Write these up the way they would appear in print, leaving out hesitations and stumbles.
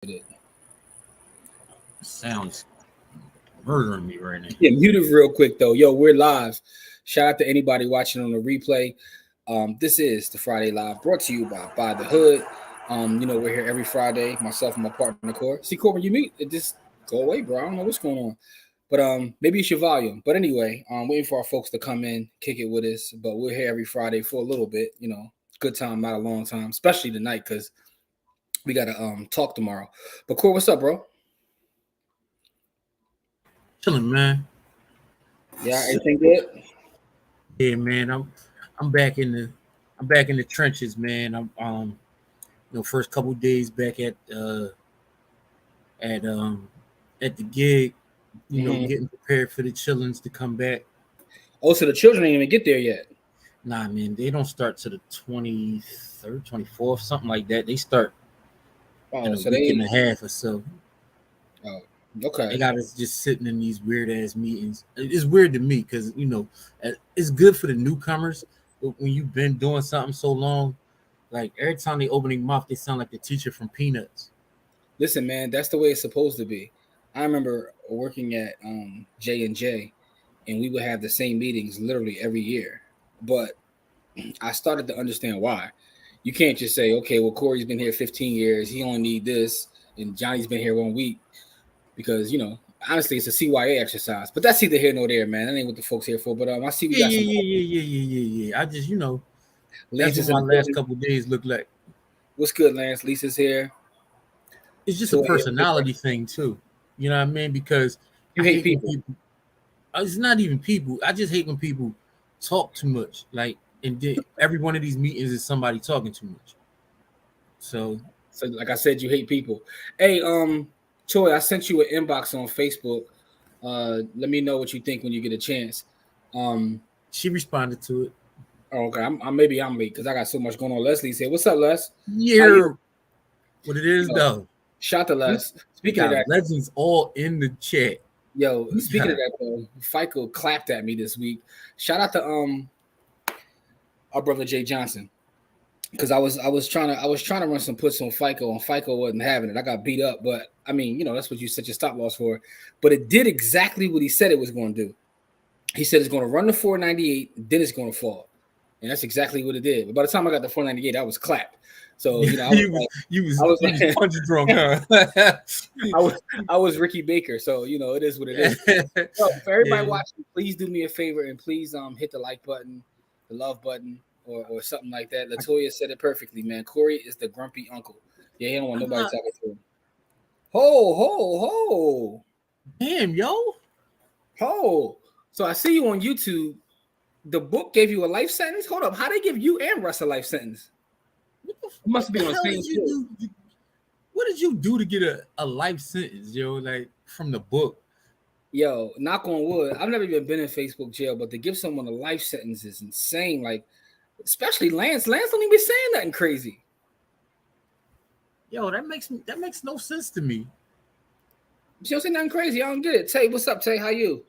It. Sounds murdering me right now. Yeah, mute it real quick though. Yo, we're live. Shout out to anybody watching on the replay. This is the Friday Live brought to you by the Hood. We're here every Friday. Myself and my partner Core. See, Core, when you meet, it just go away, bro. I don't know what's going on. But maybe it's your volume. But anyway, waiting for our folks to come in, kick it with us. But we're here every Friday for a little bit. Good time, not a long time, especially tonight because we gotta talk tomorrow. But Core, what's up, bro? Chilling, man. Yeah, everything good? Yeah, man. I'm back in the trenches, man. First couple days back at at the gig, getting prepared for the chillins to come back. Oh, so the children ain't even get there yet. Nah, man, they don't start to the 23rd, 24th, something like that. They start in a week and a half or so. Oh, okay. They got us just sitting in these weird ass meetings. It's weird to me because it's good for the newcomers, but when you've been doing something so long, like every time they open their mouth, they sound like the teacher from Peanuts. Listen, man, that's the way it's supposed to be. I remember working at J&J, and we would have the same meetings literally every year. But I started to understand why. You can't just say, okay, well, Corey's been here 15 years. He only need this. And Johnny's been here 1 week. Because, honestly, it's a CYA exercise. But that's either here nor there, man. That ain't what the folks here for. But I see we got some. Yeah. I just, Lance that's what my last couple of days look like. What's good, Lance? Lisa's here. It's just a personality thing, too. You know what I mean? Because you hate people. It's not even people. I just hate when people talk too much. Like, and every one of these meetings is somebody talking too much. So like I said, you hate people. Hey, Troy, I sent you an inbox on Facebook. Let me know what you think when you get a chance. She responded to it. Oh, okay. I'm late because I got so much going on. Leslie said, "What's up, Les?" Yeah. What it is though. Shout to Les. Speaking of that, legends all in the chat. Yo, speaking of that though, FICO clapped at me this week. Shout out to our brother Jay Johnson. Because I was trying to run some puts on FICO, and FICO wasn't having it. I got beat up, but I mean, that's what you set your stop loss for. But it did exactly what he said it was going to do. He said it's going to run to 498, then it's going to fall, and that's exactly what it did. But by the time I got to 498, I was clapped. So you was punch drunk, huh? I was Ricky Baker, so it is what it is. So for everybody watching, please do me a favor and please hit the like button, the love button. Or something like that. Latoya said it perfectly, man. Corey is the grumpy uncle. Yeah, he don't want nobody talking to him. Ho. Damn, yo. Ho. So I see you on YouTube. The book gave you a life sentence? Hold up. How they give you and Russ a life sentence? It must be on the same show. What did you do to get a life sentence, yo? Like from the book? Yo, knock on wood. I've never even been in Facebook jail, but to give someone a life sentence is insane. Like, especially Lance. Lance don't even be saying nothing crazy. Yo, that makes no sense to me. You don't say nothing crazy. I don't get it. Tay, what's up, Tay? How you?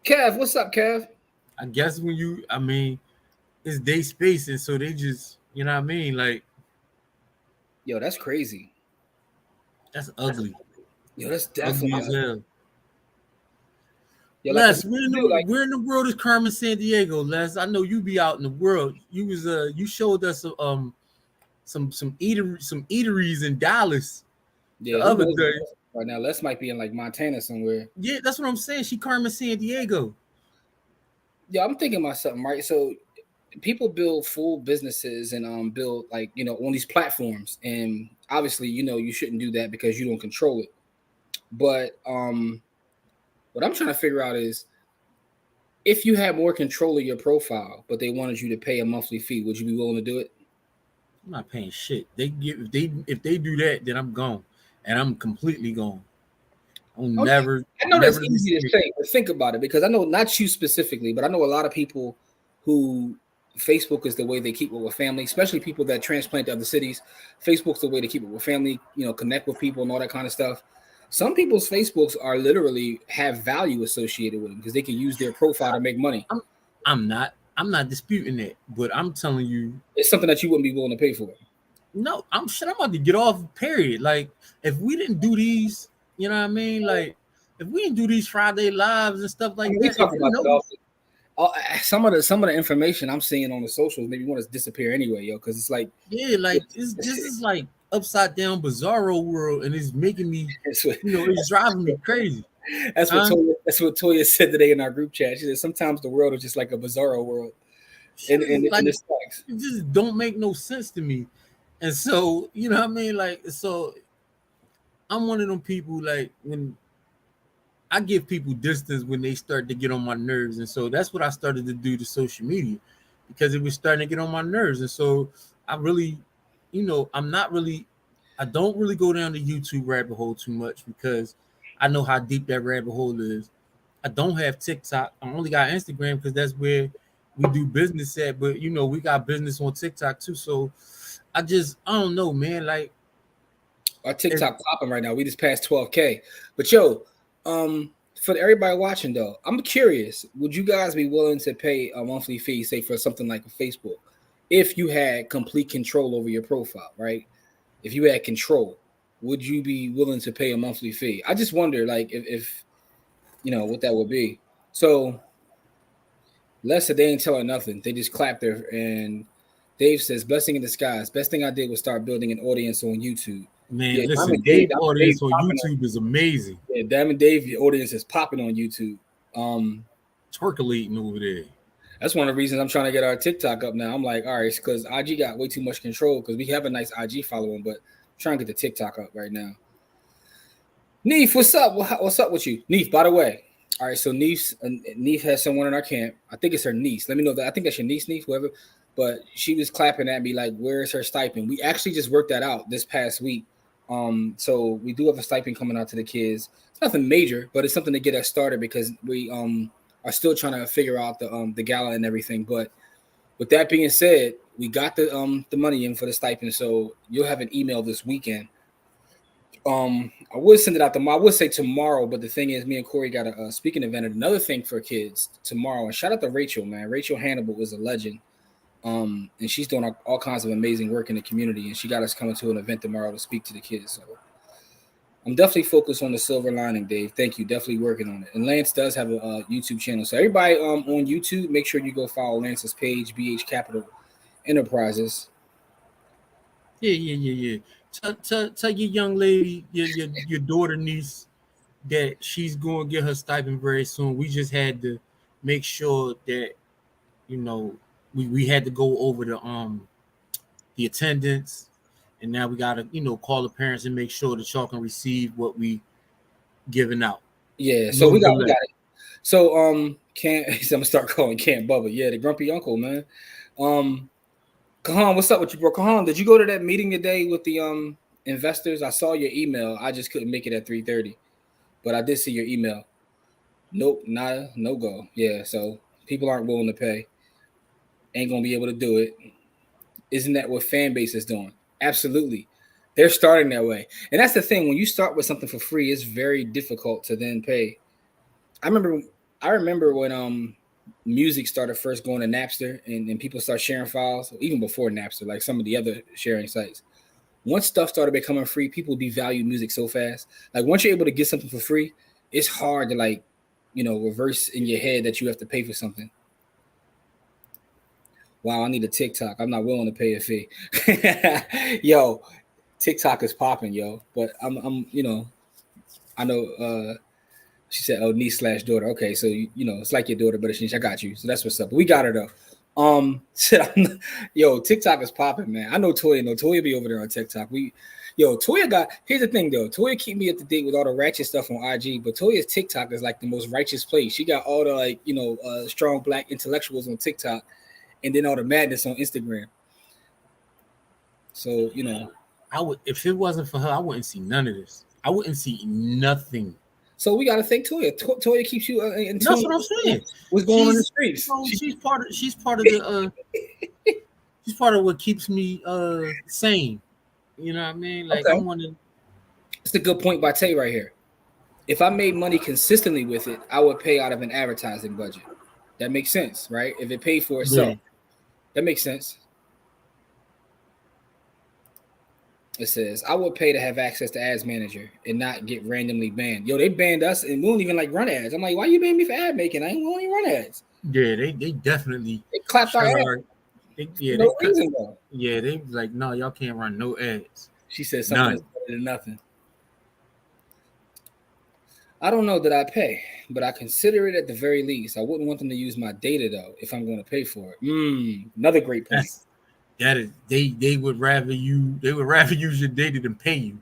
Kev, what's up, Kev? I guess it's day spacing, so they just, you know what I mean? Like, yo, that's crazy. That's ugly. Yo, that's definitely ugly as hell. Yo, Les, where in the world is Carmen Sandiego, Les? I know you be out in the world. You was you showed us some eateries in Dallas the other day. Right now, Les might be in like Montana somewhere. Yeah, that's what I'm saying. She Carmen Sandiego. Yeah, I'm thinking about something, right? So people build full businesses and build like on these platforms, and obviously you shouldn't do that because you don't control it. But what I'm trying to figure out is if you had more control of your profile, but they wanted you to pay a monthly fee, would you be willing to do it? I'm not paying shit. If they do that, then I'm gone, and I'm completely gone. I know that's easy to say, but think about it, because I know not you specifically, but I know a lot of people who Facebook is the way they keep it with family, especially people that transplant to other cities. Facebook's the way to keep it with family, connect with people and all that kind of stuff. Some people's Facebooks are literally have value associated with them because they can use their profile to make money. I'm not disputing that, but I'm telling you, it's something that you wouldn't be willing to pay for. No, I'm shit. I'm about to get off. Period. Like if we didn't do these, you know what I mean? Like if we didn't do these Friday lives and stuff I like mean, we that, if talk you about that know, often. Some of the information I'm seeing on the socials make me want to disappear anyway, yo, because it's like yeah, like it's, this is like upside down bizarro world, and it's making me, it's what, it's driving me crazy, huh? that's what Toya said today in our group chat. She said sometimes the world is just like a bizarro world, Shit and is and, like and it's facts. it just don't make no sense to me, and so you know what I mean. Like so, I'm one of them people like when I give people distance when they start to get on my nerves, and so that's what I started to do to social media because it was starting to get on my nerves, and so I really, I'm not really, I don't really go down the YouTube rabbit hole too much because I know how deep that rabbit hole is. I don't have TikTok. I only got Instagram because that's where we do business at. But we got business on TikTok too. So I don't know, man. Like Our if TikTok popping right now. We just passed 12K. But yo, for everybody watching though, I'm curious. Would you guys be willing to pay a monthly fee, say for something like a Facebook, if you had complete control over your profile, right? If you had control, would you be willing to pay a monthly fee? I just wonder, like, if what that would be. So Lester, they ain't telling nothing. They just clapped there, and Dave says, "Blessing in disguise. Best thing I did was start building an audience on YouTube." Yeah, Man, listen, Diamond Dave, Dave Diamond Dave audience on popping on. YouTube is amazing. Yeah, Diamond Dave, your audience is popping on YouTube. Um, Twerkulating over there. that's one of the reasons I'm trying to get our TikTok up now. I'm like, all right, because IG got way too much control because we have a nice IG following, but I'm trying to get the TikTok up right now. Neef, what's up? What's up with you, Neef? By the way, all right. So Neef has someone in our camp. I think it's her niece. Let me know that. I think that's your niece, Neef, whoever. But she was clapping at me like, "Where's her stipend?" We actually just worked that out this past week. So we do have a stipend coming out to the kids. It's nothing major, but it's something to get us started because we are still trying to figure out the gala and everything. But with that being said, we got the money in for the stipend, so you'll have an email this weekend. I would send it out tomorrow. I would say tomorrow, but the thing is, me and Corey got a speaking event and another thing for kids tomorrow. And shout out to Rachel, man. Rachel Hannibal is a legend. And she's doing all kinds of amazing work in the community. And she got us coming to an event tomorrow to speak to the kids. So I'm definitely focused on the silver lining, Dave. Thank you. Definitely working on it. And Lance does have a YouTube channel. So everybody on YouTube, make sure you go follow Lance's page, BH Capital Enterprises. Yeah, yeah, yeah, yeah. Tell your young lady, your daughter niece that she's going to get her stipend very soon. We just had to make sure that you know we had to go over the attendance, and now we got to call the parents and make sure that y'all can receive what we giving out. Yeah, so No we delay. got it. So can't I'm gonna start calling Camp Bubba. Yeah, the grumpy uncle, man. Um Kahan, what's up with you, bro? Kahan, did you go to that meeting today with the investors? I saw your email. I just couldn't make it at 3:30. But I did see your email. Nope, nada, no go. Yeah, so people aren't willing to pay. Ain't gonna be able to do it. Isn't that what fan base is doing? Absolutely. They're starting that way. And that's the thing. When you start with something for free, it's very difficult to then pay. I remember I remember when music started first going to Napster and people start sharing files, even before Napster, like some of the other sharing sites. Once stuff started becoming free, people devalue music so fast. Like once you're able to get something for free, it's hard to reverse in your head that you have to pay for something. Wow, I need a TikTok. I'm not willing to pay a fee. Yo, TikTok is popping, yo. But I know she said, "Oh, niece slash daughter." Okay, so it's like your daughter, but it's niece. I got you. So that's what's up. But we got her though. Shit, yo, TikTok is popping, man. I know Toya. No, Toya be over there on TikTok. Toya got. Here's the thing though. Toya keep me up to date with all the ratchet stuff on IG, but Toya's TikTok is like the most righteous place. She got all the strong black intellectuals on TikTok, and then all the madness on Instagram. So I would if it wasn't for her, I wouldn't see none of this. I wouldn't see nothing. so we got to thank Toya. Toya keeps you in That's tune what I'm with saying. what's going on in the streets. She's part of what keeps me sane. You know what I mean? Like Okay. I'm one of It's a good point by Tay right here. If I made money consistently with it, I would pay out of an advertising budget. That makes sense, right? If it paid for yeah. itself, that makes sense. It says, I would pay to have access to Ads Manager and not get randomly banned. Yo, they banned us and we don't even like run ads. I'm like, why you ban me for ad making? I ain't want to run ads. Yeah, they definitely They clapped our shut ass our. for Yeah, no reason though. they like, no, y'all can't run no ads. She said something is None. better than nothing. I don't know that I pay, but I consider it at the very least. I wouldn't want them to use my data though if I'm going to pay for it. Another great point. That's that is they would rather use your data than pay you.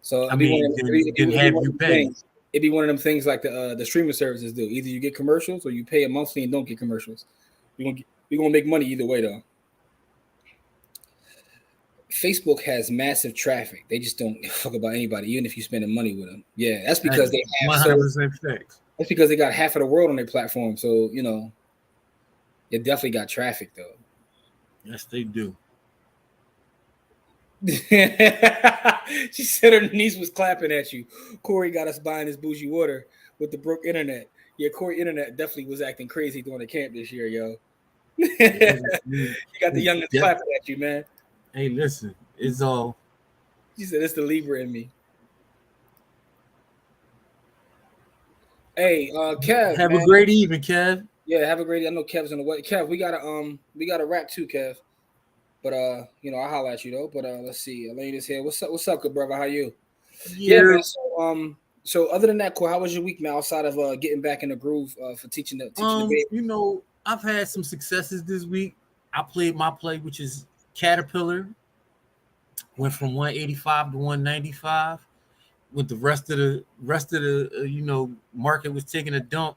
So I it'd be one mean, of them, then it'd be have one you of them pay. things. It'd be one of them things like the streaming services do. Either you get commercials or you pay a monthly and don't get commercials. We're gonna make money either way though. Facebook has massive traffic. They just don't fuck about anybody, even if you're spending money with them. Yeah, that's That because is they have so. 100% facts. That's because they got half of the world on their platform. So it definitely got traffic though. Yes, they do. She said her niece was clapping at you. Corey got us buying this bougie water with the broke internet. Yeah, Corey internet definitely was acting crazy during the camp this year, yo. You got the youngest clapping at you, man. Hey, listen, it's all. She said it's the Libra in me. Hey, Kev, Have a man. great evening, Kev. Yeah, have a great. I know Kev's on the way. Kev, we got a wrap too, Kev. But I'll holler at you though. But let's see. Elaine is here. What's up? What's up, good brother? How you? Yeah, Yeah. man. So other than that, cool. How was your week, man? Outside of getting back in the groove for teaching the baby. I've had some successes this week. I played my play, which is Caterpillar. Went from 185 to 195. With the rest of the market was taking a dump,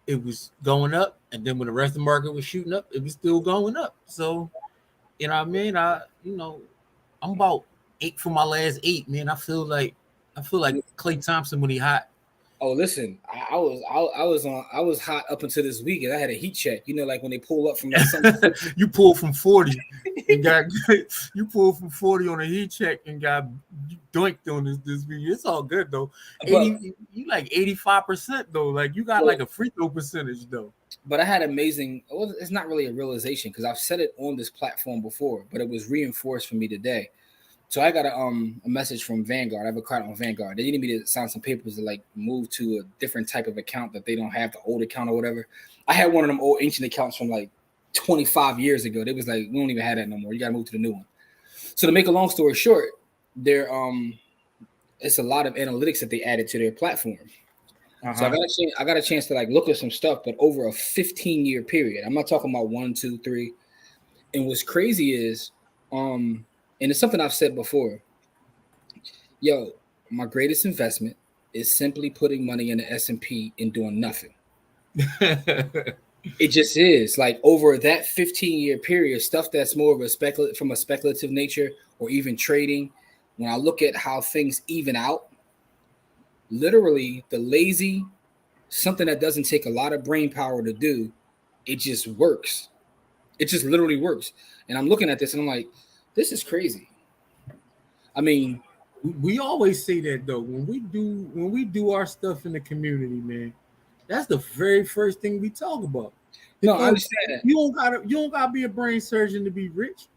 it was going up, and then when the rest of the market was shooting up, it was still going up. So, you know what I mean? I'm about 8 for my last 8, man. I feel like Clay Thompson when he hot. Oh, listen, I was hot up until this week, and I had a heat check. Like when they pull up from like something. You pulled from 40 and got you pulled from 40 on a heat check and got doinked on this week. It's all good though. But 80, you like 85% though. Like you got like a free throw percentage though. but I had amazing. Well, it's not really a realization because I've said it on this platform before, but it was reinforced for me today. So I got a message from Vanguard. I have a card on Vanguard. They needed me to sign some papers to like move to a different type of account that they don't have, the old account or whatever. I had one of them old ancient accounts from like 25 years ago. They was like, we don't even have that no more. You gotta move to the new one. So to make a long story short, there it's a lot of analytics that they added to their platform. So I got a chance to like look at some stuff, but over a 15-year period. I'm not talking about 1, 2, 3. And what's crazy is and it's something I've said before. Yo, my greatest investment is simply putting money in the S&P and doing nothing. It just is like over that 15-year period, stuff that's more of a from a speculative nature or even trading. When I look at how things even out, literally the lazy, something that doesn't take a lot of brain power to do, it just works. It just literally works. And I'm looking at this and I'm like, this is crazy. I mean, we always say that though when we do our stuff in the community, man. That's the very first thing we talk about. No, I Because understand that. you don't gotta be a brain surgeon to be rich.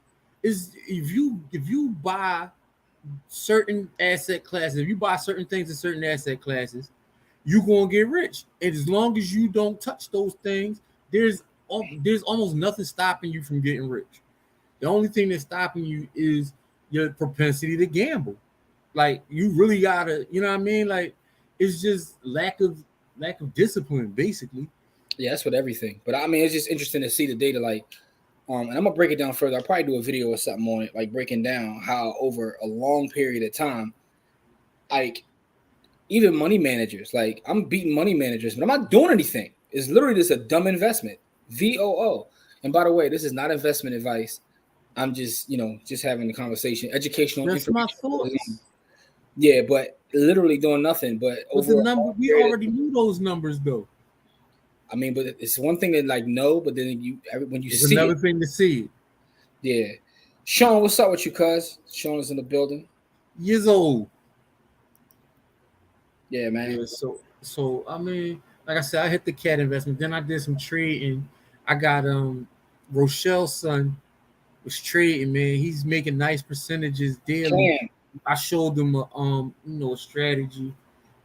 Is if you buy certain asset classes, if you buy certain things in certain asset classes, you're gonna get rich. And as long as you don't touch those things, there's almost nothing stopping you from getting rich. The only thing that's stopping you is your propensity to gamble. Like you really gotta, you know what I mean? Like it's just lack of discipline, basically. Yeah, that's with everything. But I mean, it's just interesting to see the data. Like, and I'm gonna break it down further. I'll probably do a video or something on it, like breaking down how over a long period of time, like even money managers, like I'm beating money managers, but I'm not doing anything. It's literally just a dumb investment. VOO. And by the way, this is not investment advice. I'm just, just having a conversation, educational That's my information. thoughts. Yeah, but literally doing nothing. But But over the a number long we period already knew those numbers though. I mean, but it's one thing to like know, but then when you It's see another it, thing to see it. yeah. Sean, what's up with you, cuz? Sean is in the building. Years old. Yeah, man. Yeah, so I mean, like I said, I hit the cat investment. Then I did some trading. I got Rochelle's son. was trading, man. He's making nice percentages daily. Can I showed him a a strategy.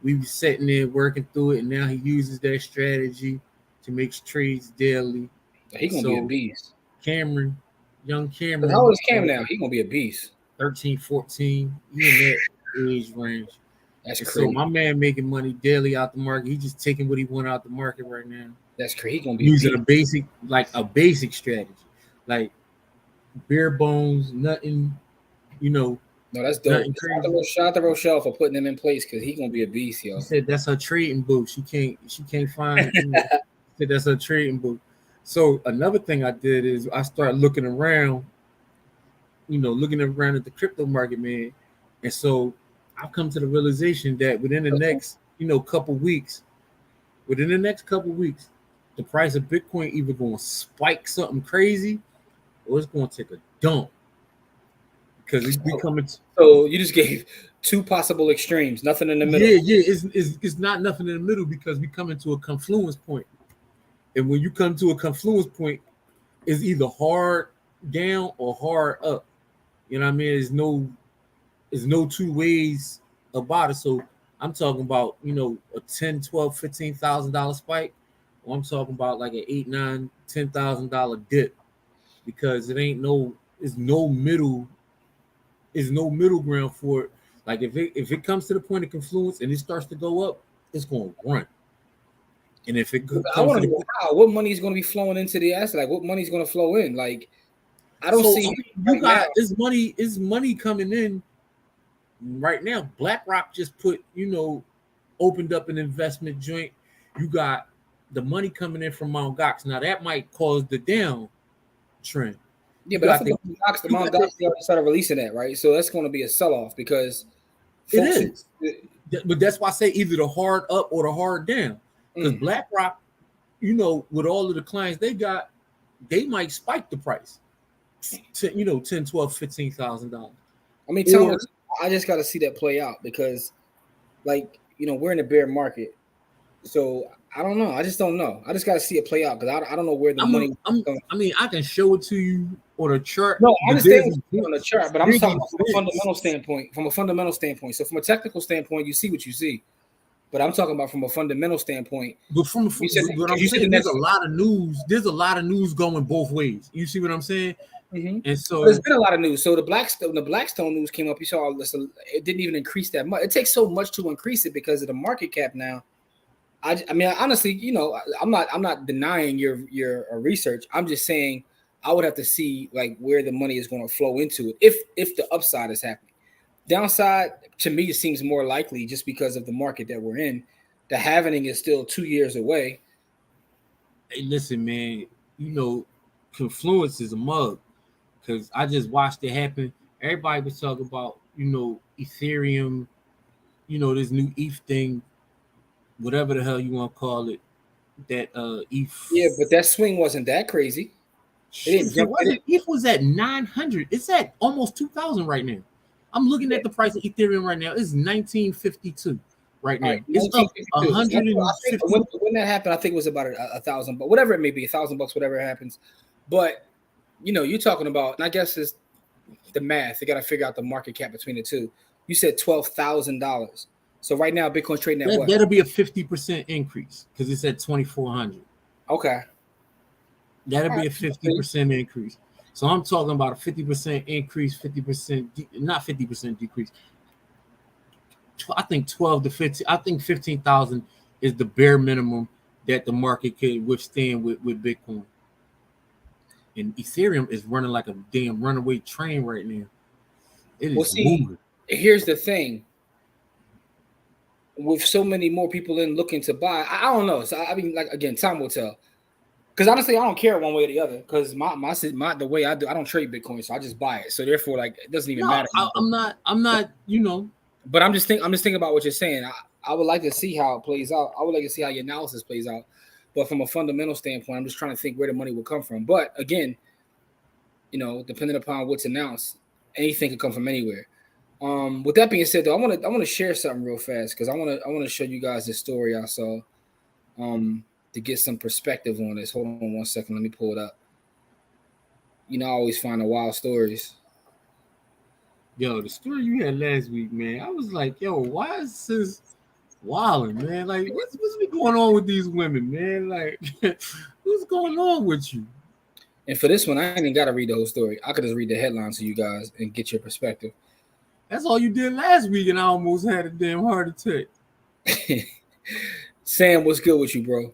We was sitting there working through it, and now he uses that strategy to make trades daily. he gonna be a So beast? Cameron, young 'Cause how old Cameron, is Cam now? He gonna be a beast. 13, 14, he in that age range. That's And so crazy. my man making money daily out the market. He just taking what he want out the market right now. That's crazy. He gonna be a Using a beast. basic, like a basic strategy. Like bare bones, nothing, you know, No, that's dope. nothing crazy. Shout out to Rochelle for putting him in place because he gonna be a beast, She yo. said that's her trading book. She can't find, said that's her trading book. So another thing I did is I started looking around, looking around at the crypto market, man. And so I've come to the realization that within the next couple weeks, the price of Bitcoin either going to spike something crazy or it's going to take a dump because we coming. So you just gave two possible extremes, nothing in the middle. Yeah. It's not nothing in the middle because we come into a confluence point, and when you come to a confluence point, it's either hard down or hard up. You know what I mean? There's no two ways about it. So I'm talking about, a 10, 12, $15,000 spike, or I'm talking about like an 8, 9, $10,000 dip because there's no middle ground for it. Like if it comes to the point of confluence and it starts to go up, it's going to run. And if it I comes want to to the know how. What money is going to be flowing into the asset? Like, what money is going to flow in? Like, I don't so see I him mean, you right now. got is money coming in right now. BlackRock just opened up an investment joint. You got the money coming in from Mt. Gox. Now that might cause the down trend. Yeah, You but I got thought the you Mount got Gox the already started releasing that, right? So that's going to be a sell off because it folks. is. But that's why I say either the hard up or the hard down. Because Mm. BlackRock, with all of the clients they got, they might spike the price to 10, 12, $15,000. I mean, tell me, Or I just got to see that play out because, like, we're in a bear market, so I don't know. I just don't know. I just got to see it play out because I don't know where the I'm, money. I mean, I can show it to you on a chart, No, I but understand what you're on the chart, but I'm just there's talking about from a events. fundamental standpoint. From a fundamental standpoint, so from a technical standpoint, you see what you see. But I'm talking about from a fundamental standpoint. But You said what because I'm you said the saying, there's a next. lot of news. There's a lot of news going both ways. You see what I'm saying? Mm-hmm. And But there's so been a lot of news. So the Blackstone news came up. You saw this. It didn't even increase that much. It takes so much to increase it because of the market cap now. I mean, honestly, I'm not denying your research. I'm just saying I would have to see like where the money is going to flow into it if the upside is happening. Downside to me it seems more likely just because of the market that we're in. The halvening is still 2 years away. hey, listen, man, confluence is a mug because I just watched it happen. Everybody was talking about, Ethereum, this new ETH thing, whatever the hell you want to call it. That Yeah, ETH. but that swing wasn't that crazy. It didn't If it jump. It wasn't, ETH was at 900. It's at almost 2,000 right now. I'm looking didn't, at the price of Ethereum right now. It's 1952 right All now. right, It's up 1952. I think 150. when that happened, I think it was about a thousand, but whatever it may be, $1,000, whatever happens. But you're talking about, and I guess it's the math. They got to figure out the market cap between the two. You said $12,000. So right now, Bitcoin's trading at what? That'll be a 50% increase because it's at 2,400. Okay. That'll All be right. a 50% increase. So I'm talking about a 50% increase, 50%, not 50% decrease. I think 12 to 15. I think 15,000 is the bare minimum that the market could withstand with Bitcoin. And Ethereum is running like a damn runaway train right now. It Well, is see, moving. here's the thing. With so many more people in looking to buy, I don't know. So I mean, like again, time will tell. Because honestly, I don't care one way or the other. Because my the way I do, I don't trade Bitcoin, so I just buy it. So therefore, like it doesn't even No, matter I'm anymore. not. I'm not. But I'm just thinking about what you're saying. I would like to see how it plays out. I would like to see how your analysis plays out. But from a fundamental standpoint, I'm just trying to think where the money will come from. But again, depending upon what's announced, anything could come from anywhere. With that being said, though, I want to share something real fast because I want to show you guys this story I saw to get some perspective on this. Hold on one second, let me pull it up. I always find the wild stories. Yo, the story you had last week, man, I was like, yo, why is this wilding, man? Like, what's been going on with these women, man? Like, what's going on with you? And for this one, I ain't even got to read the whole story. I could just read the headlines to you guys and get your perspective. That's all you did last week, and I almost had a damn heart attack. Sam, what's good with you, bro?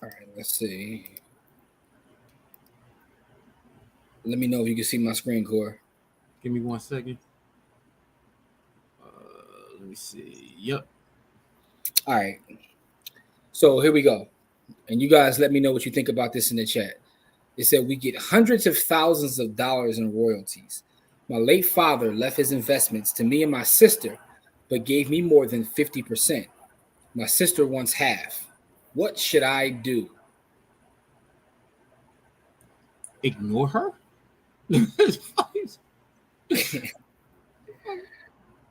All right, let's see. Let me know if you can see my screen, Core. Give me 1 second. Let me see. Yep. All right. So here we go. And you guys let me know what you think about this in the chat. It said we get hundreds of thousands of dollars in royalties. My late father left his investments to me and my sister, but gave me more than 50%. My sister wants half. What should I do? Ignore her?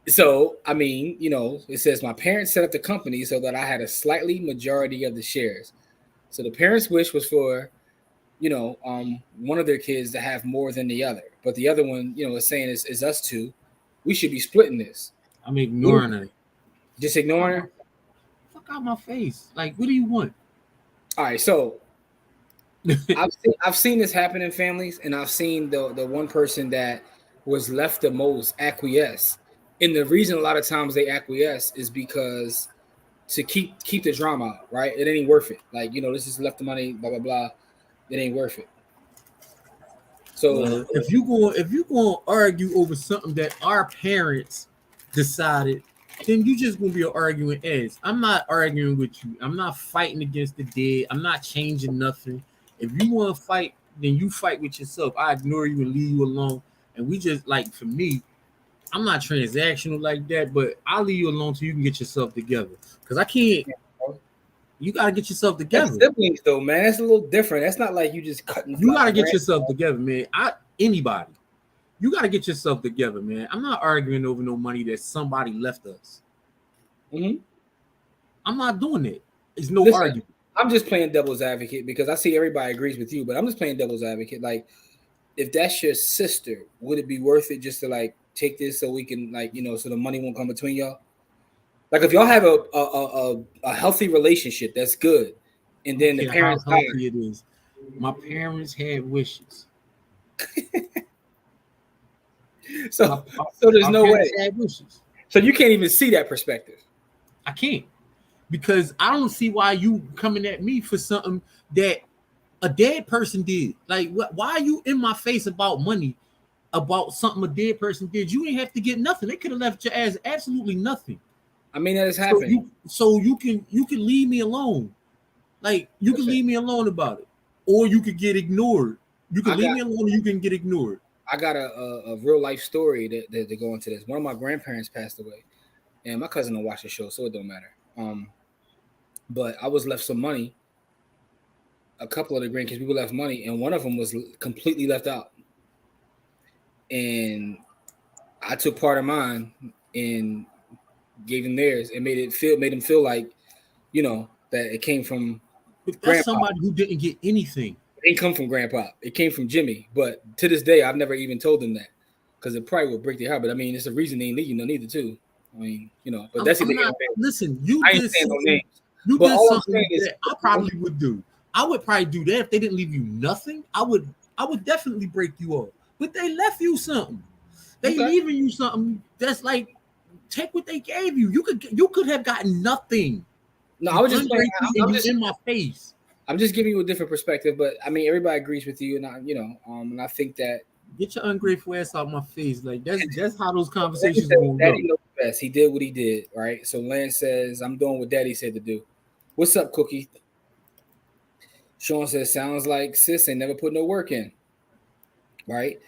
So, I mean, it says my parents set up the company so that I had a slightly majority of the shares. So the parents' wish was for, one of their kids to have more than the other. But the other one, is saying is us two. We should be splitting this. I'm ignoring her. Just ignoring her? Fuck out my face. Like, what do you want? All right, so I've seen this happen in families, and I've seen the one person that was left the most acquiesce. And the reason a lot of times they acquiesce is because to keep the drama out, right? It ain't worth it. Like, this is left the money, blah blah blah. It ain't worth it. So if you going to argue over something that our parents decided, then you just gonna be an arguing ass. I'm not arguing with you. I'm not fighting against the dead. I'm not changing nothing. If you want to fight, then you fight with yourself. I ignore you and leave you alone. And we just, like, for me, I'm not transactional like that, but I'll leave you alone till you can get yourself together. Because I can't. You gotta get yourself together. That's siblings, though, man. That's a little different. That's not like you just cutting. You gotta get yourself together, man. Anybody, you gotta get yourself together, man. I'm not arguing over no money that somebody left us. Mm-hmm. I'm not doing it. It's no Listen, argument. I'm just playing devil's advocate because I see everybody agrees with you, but I'm just playing devil's advocate. Like, if that's your sister, would it be worth it just to like take this so we can so the money won't come between y'all? Like, if y'all have a healthy relationship, that's good. And then the parents how healthy it is. My parents had wishes. so there's no way. Had wishes. So you can't even see that perspective. I can't. Because I don't see why you coming at me for something that a dead person did. Like, why are you in my face about money, about something a dead person did? You ain't have to get nothing. They could have left your ass absolutely nothing. I mean, that is happening. So you can leave me alone. Like, you can leave me alone about it, or you could get ignored. You can leave me alone, or you can get ignored. I got a real life story that go into this. One of my grandparents passed away, and my cousin don't watch the show, so it don't matter. But I was left some money. A couple of the grandkids, people left money, and one of them was completely left out. And I took part of mine and gave them theirs, and made them feel like, that it came from. But that's Grandpa. Somebody who didn't get anything. It didn't come from Grandpa. It came from Jimmy. But to this day, I've never even told them that because it probably would break their heart. But I mean, it's a reason they ain't leave you neither too. I mean, but that's it. Listen, you did something. You did something that I probably would do. I would probably do that if they didn't leave you nothing. I would definitely break you off. But they left you something. They leaving you something that's like, take what they gave you. You could have gotten nothing. No, I was just playing. I'm just in my face. I'm just giving you a different perspective, but I mean, everybody agrees with you, and and I think that get your ungrateful ass out my face. Like that's how those conversations go. Daddy knows best. He did what he did, right? So Lance says, "I'm doing what Daddy said to do." What's up, Cookie? Sean says, "Sounds like sis ain't never put no work in." Right?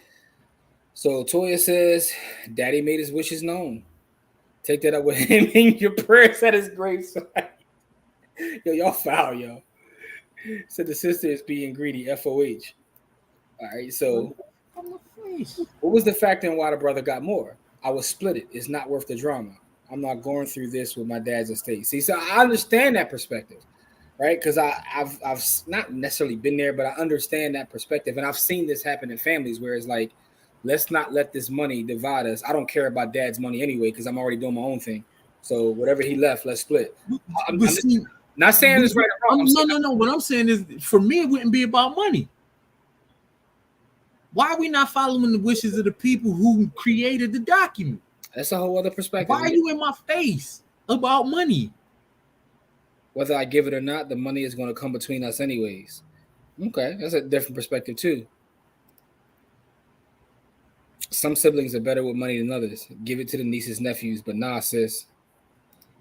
So Toya says, "Daddy made his wishes known. Take that up with him in your prayers at his graveside." Yo, y'all foul, yo. So the sister is being greedy, FOH. All right, so what was the factor in why the brother got more? I was split it. It's not worth the drama. I'm not going through this with my dad's estate. See, so I understand that perspective. right? Because I've not necessarily been there, but I understand that perspective, and I've seen this happen in families where it's like, let's not let this money divide us. I don't care about dad's money anyway because I'm already doing my own thing. So whatever he left, let's split. But I'm just see, not saying it's right or wrong. I'm no, saying no, no. What I'm saying is, for me, it wouldn't be about money. Why are we not following the wishes of the people who created the document? that's a whole other perspective. Why are you in my face about money? Whether I give it or not, the money is going to come between us anyways. Okay, that's a different perspective too. Some siblings are better with money than others. Give it to the nieces, nephews, but nah, sis.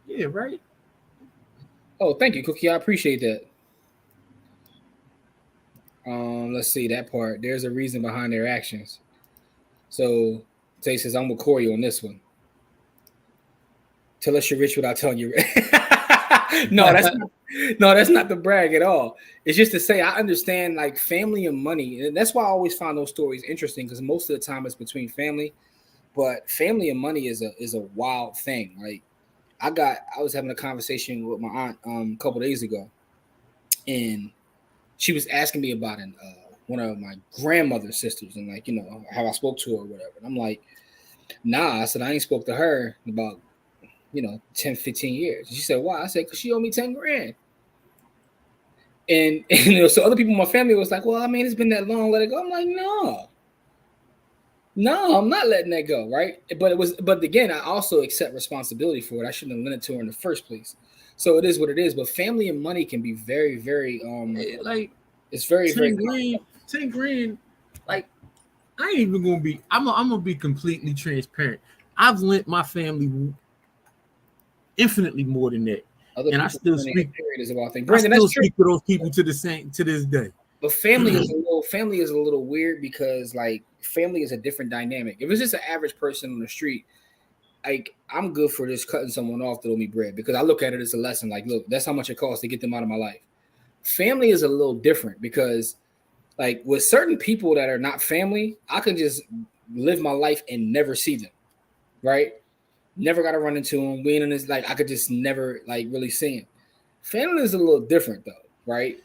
Yeah, right. Oh, thank you, Cookie. I appreciate that. Let's see that part. There's a reason behind their actions. So Tay says, I'm with Corey on this one. Tell us you're rich without telling you. no, that's not, no, that's not the brag at all. It's just to say I understand like family and money, and that's why I always find those stories interesting because most of the time it's between family, but family and money is a wild thing. Like I was having a conversation with my aunt a couple days ago, and she was asking me about one of my grandmother's sisters and like how I spoke to her or whatever. And I'm like, nah, I said I ain't spoke to her in about 10, 15 years. She said, why? I said, because she owed me 10 grand. And so other people in my family was like, well, I mean, it's been that long, let it go. I'm like, no, I'm not letting that go, right? But again, I also accept responsibility for it. I shouldn't have lent it to her in the first place. So it is what it is. But family and money can be very, very like it's very, 10 very grand, 10 grand. Like, I ain't even gonna be. I'm gonna be completely transparent. I've lent my family infinitely more than that, other and I people still speak. is about thing. I Brandon, still that's true. speak to those people to this day. But family is a little weird because like family is a different dynamic. If it's just an average person on the street, like I'm good for just cutting someone off to owe me bread because I look at it as a lesson. Like, look, that's how much it costs to get them out of my life. Family is a little different because like with certain people that are not family, I can just live my life and never see them. Right? Never got to run into them. We ain't in this like I could just never like really see him. Family is a little different though, right?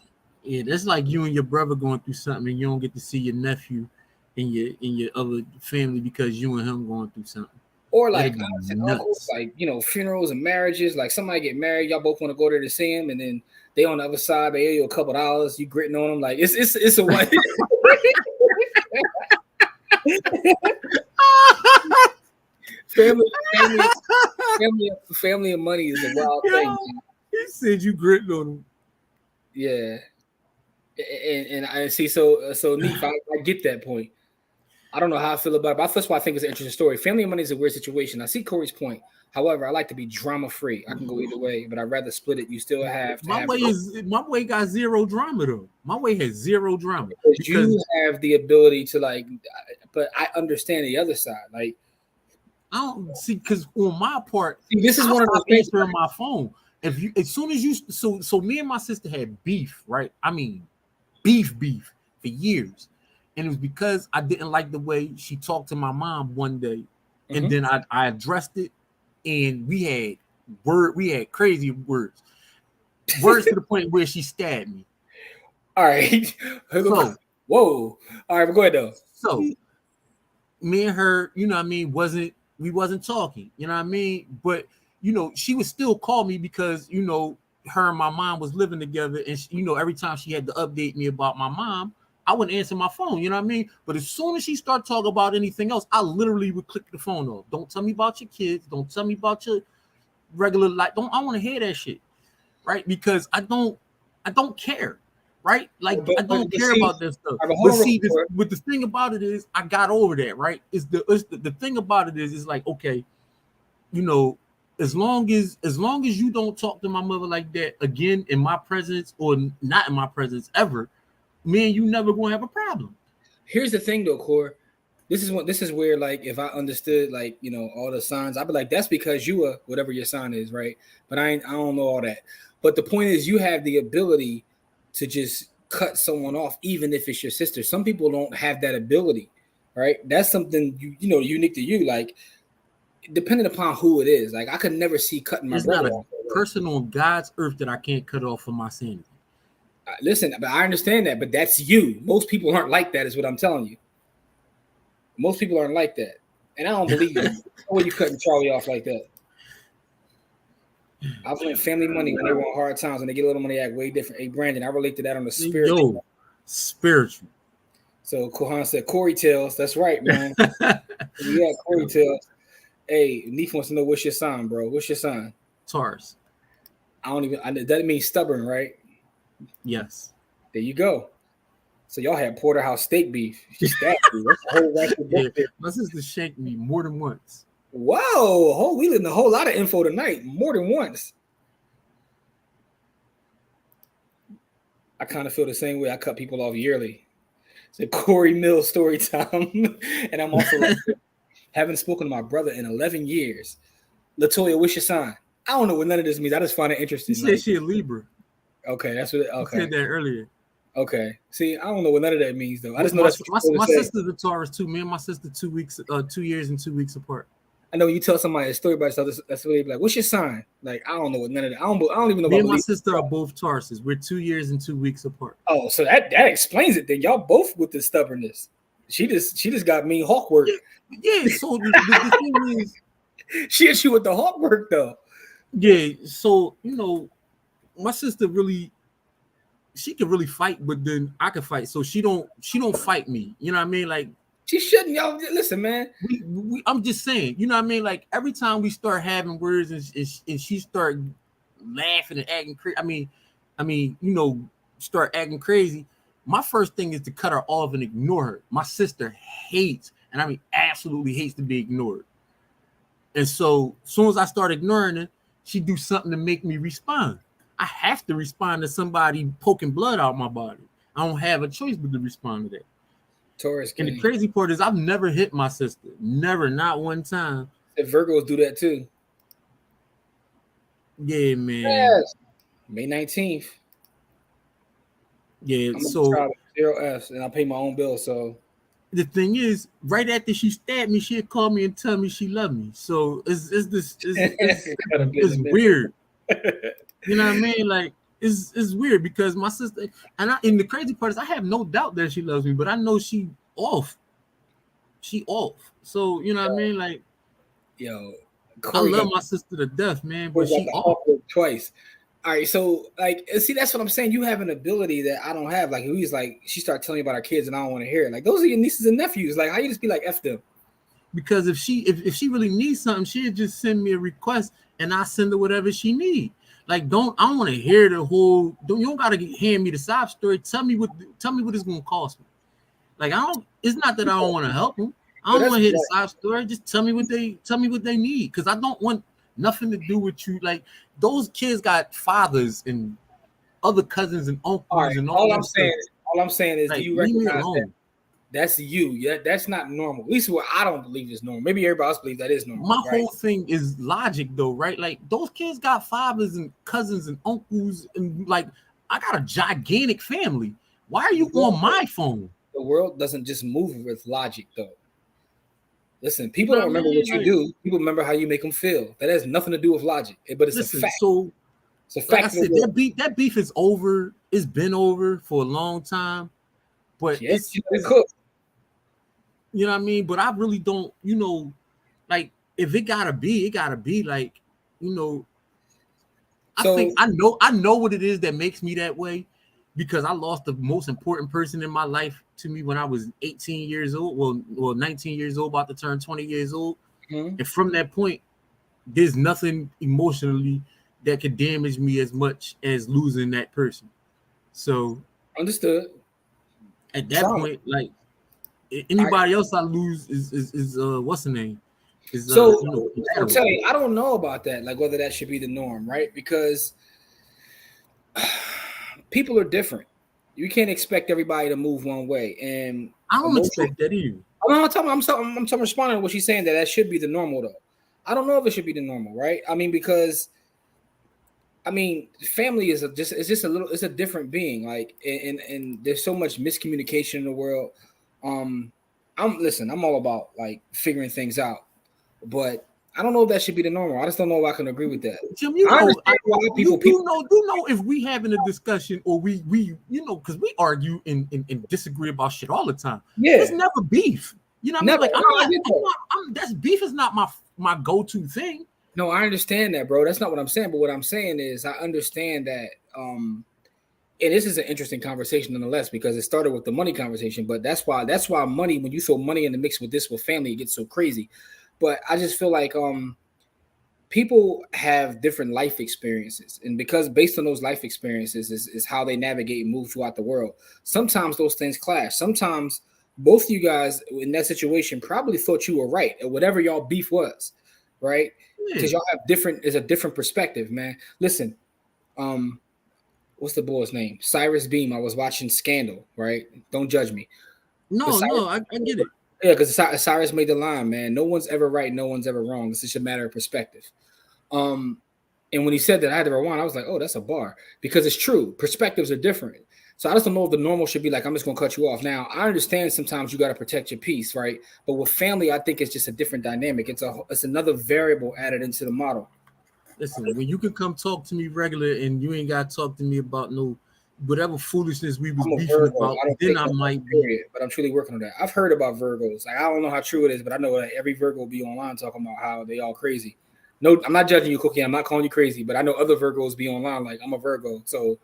Yeah, that's like you and your brother going through something, and you don't get to see your nephew and your other family because you and him going through something. Or like That'd be aunts and uncles, nuts. like funerals and marriages. Like somebody get married, y'all both want to go there to see him, and then they on the other side, they owe you a couple dollars. You gritting on them, like it's a one. family, family, family and money is a wild thing. He said you gritting on him. Yeah, and I see. So neat. I get that point. I don't know how I feel about it, but that's why I think it's an interesting story. Family and money is a weird situation. I see Corey's point. However, I like to be drama free. I can go either way, but I'd rather split it. You still have to My way got zero drama though. My way has zero drama because you have the ability to like. But I understand the other side. Like I don't see because on my part, this is one of those things. Answering my phone. If you as soon as you so me and my sister had beef, right? I mean, beef for years. And it was because I didn't like the way she talked to my mom one day. And then I addressed it and we had crazy words to the point where she stabbed me. All right. So, whoa. All right, but go ahead though. So me and her, you know what I mean, we wasn't talking, you know what I mean? But she would still call me because her and my mom was living together, and she, every time she had to update me about my mom, I wouldn't answer my phone, you know what I mean? But as soon as she started talking about anything else, I literally would click the phone off. Don't tell me about your kids. Don't tell me about your regular life. I want to hear that shit, right? Because I don't care, right? Like I don't care about that stuff. But see, but the thing about it is, I got over that, right? The thing about it is like, okay, as long as you don't talk to my mother like that again in my presence or not in my presence ever, me and you never gonna have a problem. Here's the thing though, Core. This is where like if I understood like all the signs, I'd be like, that's because you are whatever your sign is, right? But I don't know all that. But the point is you have the ability to just cut someone off, even if it's your sister. Some people don't have that ability, right? That's something unique to you. Like depending upon who it is, like I could never see cutting my brother off. person on God's earth that I can't cut off for my sanity. Listen, but I understand that, but that's you. Most people aren't like that, is what I'm telling you. Most people aren't like that, and I don't believe you. Why are you cutting Charlie off like that? I've lent family money when they were on hard times, and they get a little money, act way different. Hey, Brandon, I relate to that on the spiritual. Yo, spiritual. So Kohan said, Corey Tails. That's right, man. Yeah, Corey Tails. Hey, Neef wants to know what's your sign, bro. What's your sign? Taurus. That means stubborn, right? Yes. There you go. So y'all had porterhouse steak beef. Just that, dude. That's a whole rest of Yeah, my sister shanked me more than once. Wow, we learned a whole lot of info tonight, more than once. I kind of feel the same way. I cut people off yearly. It's a Corey Mills story time. And I'm also like, haven't spoken to my brother in 11 years. Latoya, what's your sign? I don't know what none of this means. I just find it interesting. She said she a Libra. Okay, that's what. Okay, I said that earlier. Okay, see, I don't know what none of that means though. I just know my, that's what my sister's a Taurus too. Me and my sister 2 years and 2 weeks apart. I know you tell somebody a story about yourself. That's what they be like. What's your sign? Like I don't know what none of that. I don't even know. Me and my sister are both Tauruses. We're 2 years and 2 weeks apart. Oh, so that explains it. Then y'all both with the stubbornness. She just got mean hawk work. Yeah. So the thing is, she hit you with the hawk work though. Yeah. So my sister really. She can really fight, but then I can fight. So she don't fight me. You know what I mean? Like she shouldn't. Y'all listen, man. I'm just saying. You know what I mean? Like every time we start having words and she start laughing and acting crazy. I mean, start acting crazy. My first thing is to cut her off and ignore her. My sister hates, and I mean absolutely hates to be ignored. And so as soon as I start ignoring her, she do something to make me respond. I have to respond to somebody poking blood out my body. I don't have a choice but to respond to that. Taurus. And the crazy part is I've never hit my sister. Never, not one time. The Virgos do that too. Yeah, man. Yes. May 19th. Yeah, I'm so 0Fs and I pay my own bill. So the thing is, right after she stabbed me, she'd call me and tell me she loved me. So it's weird. You know what I mean? Like it's weird because my sister and the crazy part is I have no doubt that she loves me, but I know she off. She off. So you know what I mean? Like, Corey, I love my sister to death, man, but she off twice. All right, so like, see, that's what I'm saying. You have an ability that I don't have. Like, he's like, she started telling me about our kids, and I don't want to hear it. Like, those are your nieces and nephews. Like, how you just be like, F them? Because if she really needs something, she'd just send me a request, and I send her whatever she needs. Like, I don't want to hear the whole. You don't gotta hand me the sob story. Tell me what it's gonna cost me. Like, I don't. It's not that I don't want to help them. I don't want to hear the sob story. Just tell me what they need, because I don't want nothing to do with you. Like, those kids got fathers and other cousins and uncles and all I'm saying is, like, do you recognize that? That's you. Yeah, that's not normal. At least what I don't believe is normal. Maybe everybody else believes that is normal. My whole thing is logic, though, right? Like, those kids got fathers and cousins and uncles, and like, I got a gigantic family. Why are you on my phone? The world doesn't just move with logic, though. Listen, people don't remember what you do. People remember how you make them feel. That has nothing to do with logic, but it's a fact. So, it's a fact. Like I said, that beef is over. It's been over for a long time, but it's cooked. You know what I mean? But I really don't, like, if it gotta be, it gotta be. Like, I know what it is that makes me that way, because I lost the most important person in my life to me when I was 18 years old. Well, 19 years old, about to turn 20 years old. Mm-hmm. And from that point, there's nothing emotionally that could damage me as much as losing that person. So understood. At that point, like, anybody else I lose is what's the name? So tell me, I don't know about that, like whether that should be the norm, right? Because people are different. You can't expect everybody to move one way, and I don't expect that either. I'm talking responding to what she's saying, that should be the normal, though. I don't know if it should be the normal, right? I mean, because family is it's a different being, like, and there's so much miscommunication in the world. I'm all about like figuring things out, but I don't know if that should be the normal. I just don't know if I can agree with that. Jim, I understand why you people know if we having a discussion or we because we argue and disagree about shit all the time. Yeah. It's never beef. You know what I mean? Never. Like No, I get that. that's beef is not my go-to thing. No, I understand that, bro. That's not what I'm saying. But what I'm saying is I understand that and this is an interesting conversation nonetheless because it started with the money conversation, but that's why money, when you throw money in the mix with this with family, it gets so crazy. But I just feel like people have different life experiences, and because based on those life experiences is how they navigate and move throughout the world. Sometimes those things clash. Sometimes both of you guys in that situation probably thought you were right or whatever y'all beef was, right? Because y'all have a different perspective, man. Listen, what's the boy's name? Cyrus Beam. I was watching Scandal, right? Don't judge me. No, I get it. Yeah, because Cyrus made the line, man. No one's ever right, no one's ever wrong. It's just a matter of perspective. And when he said that, I had to rewind. I was like, oh, that's a bar because it's true. Perspectives are different. So I just don't know if the normal should be like, I'm just going to cut you off. Now, I understand sometimes you got to protect your peace, right? But with family, I think it's just a different dynamic. It's another variable added into the model. Listen, when you can come talk to me regular and you ain't got to talk to me about no whatever foolishness we was beefing about, then I might be. But I'm truly working on that. I've heard about Virgos. Like, I don't know how true it is, but I know that every Virgo will be online talking about how they all crazy. No, I'm not judging you, Cookie. I'm not calling you crazy, but I know other Virgos be online like, I'm a Virgo, so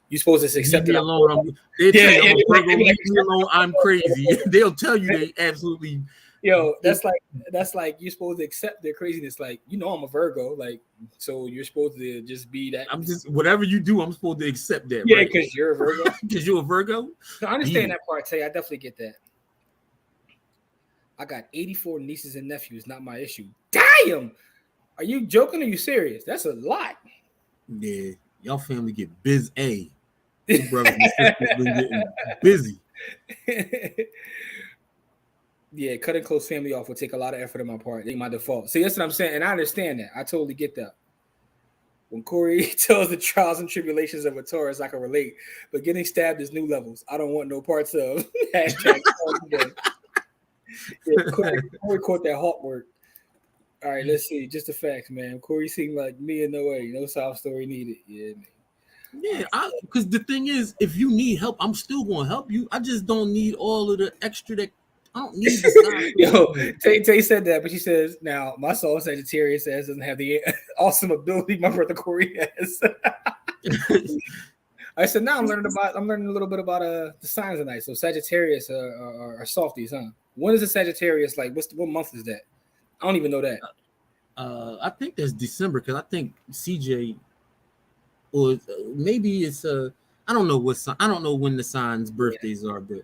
you supposed to accept it. Leave me alone. They'll tell you I'm a Virgo. Leave me alone. I'm crazy. They'll tell you they absolutely. Yo, that's like you're supposed to accept their craziness. Like, I'm a Virgo, like, so you're supposed to just be that. I'm just whatever you do, I'm supposed to accept that. Yeah, because you're a Virgo. Because you're a Virgo. No, I understand that part. Tay, I definitely get that. I got 84 nieces and nephews. Not my issue. Damn. Are you joking? Or are you serious? That's a lot. Yeah, y'all family get busy. Your brothers and sisters been getting busy. Yeah, cutting close family off would take a lot of effort on my part. Ain't my default. See, that's what I'm saying, and I understand that. I totally get that. When Corey tells the trials and tribulations of a Taurus, I can relate. But getting stabbed is new levels. I don't want no parts of. Hashtag. Corey caught that hawk work. All right, let's see. Just the facts, man. Corey seemed like me in no way. No sob story needed. Yeah, man. Yeah, because the thing is, if you need help, I'm still going to help you. I just don't need all of the extra that I don't need. Yo, Tay said that, but she says, now, my soul Sagittarius says doesn't have the awesome ability my brother Corey has. I said, now I'm learning a little bit about the signs tonight. So Sagittarius are softies, huh? When is a Sagittarius like? What month is that? I don't even know that. I think that's December because I think CJ, or maybe it's I don't know what sign. I don't know when the signs' birthdays are, but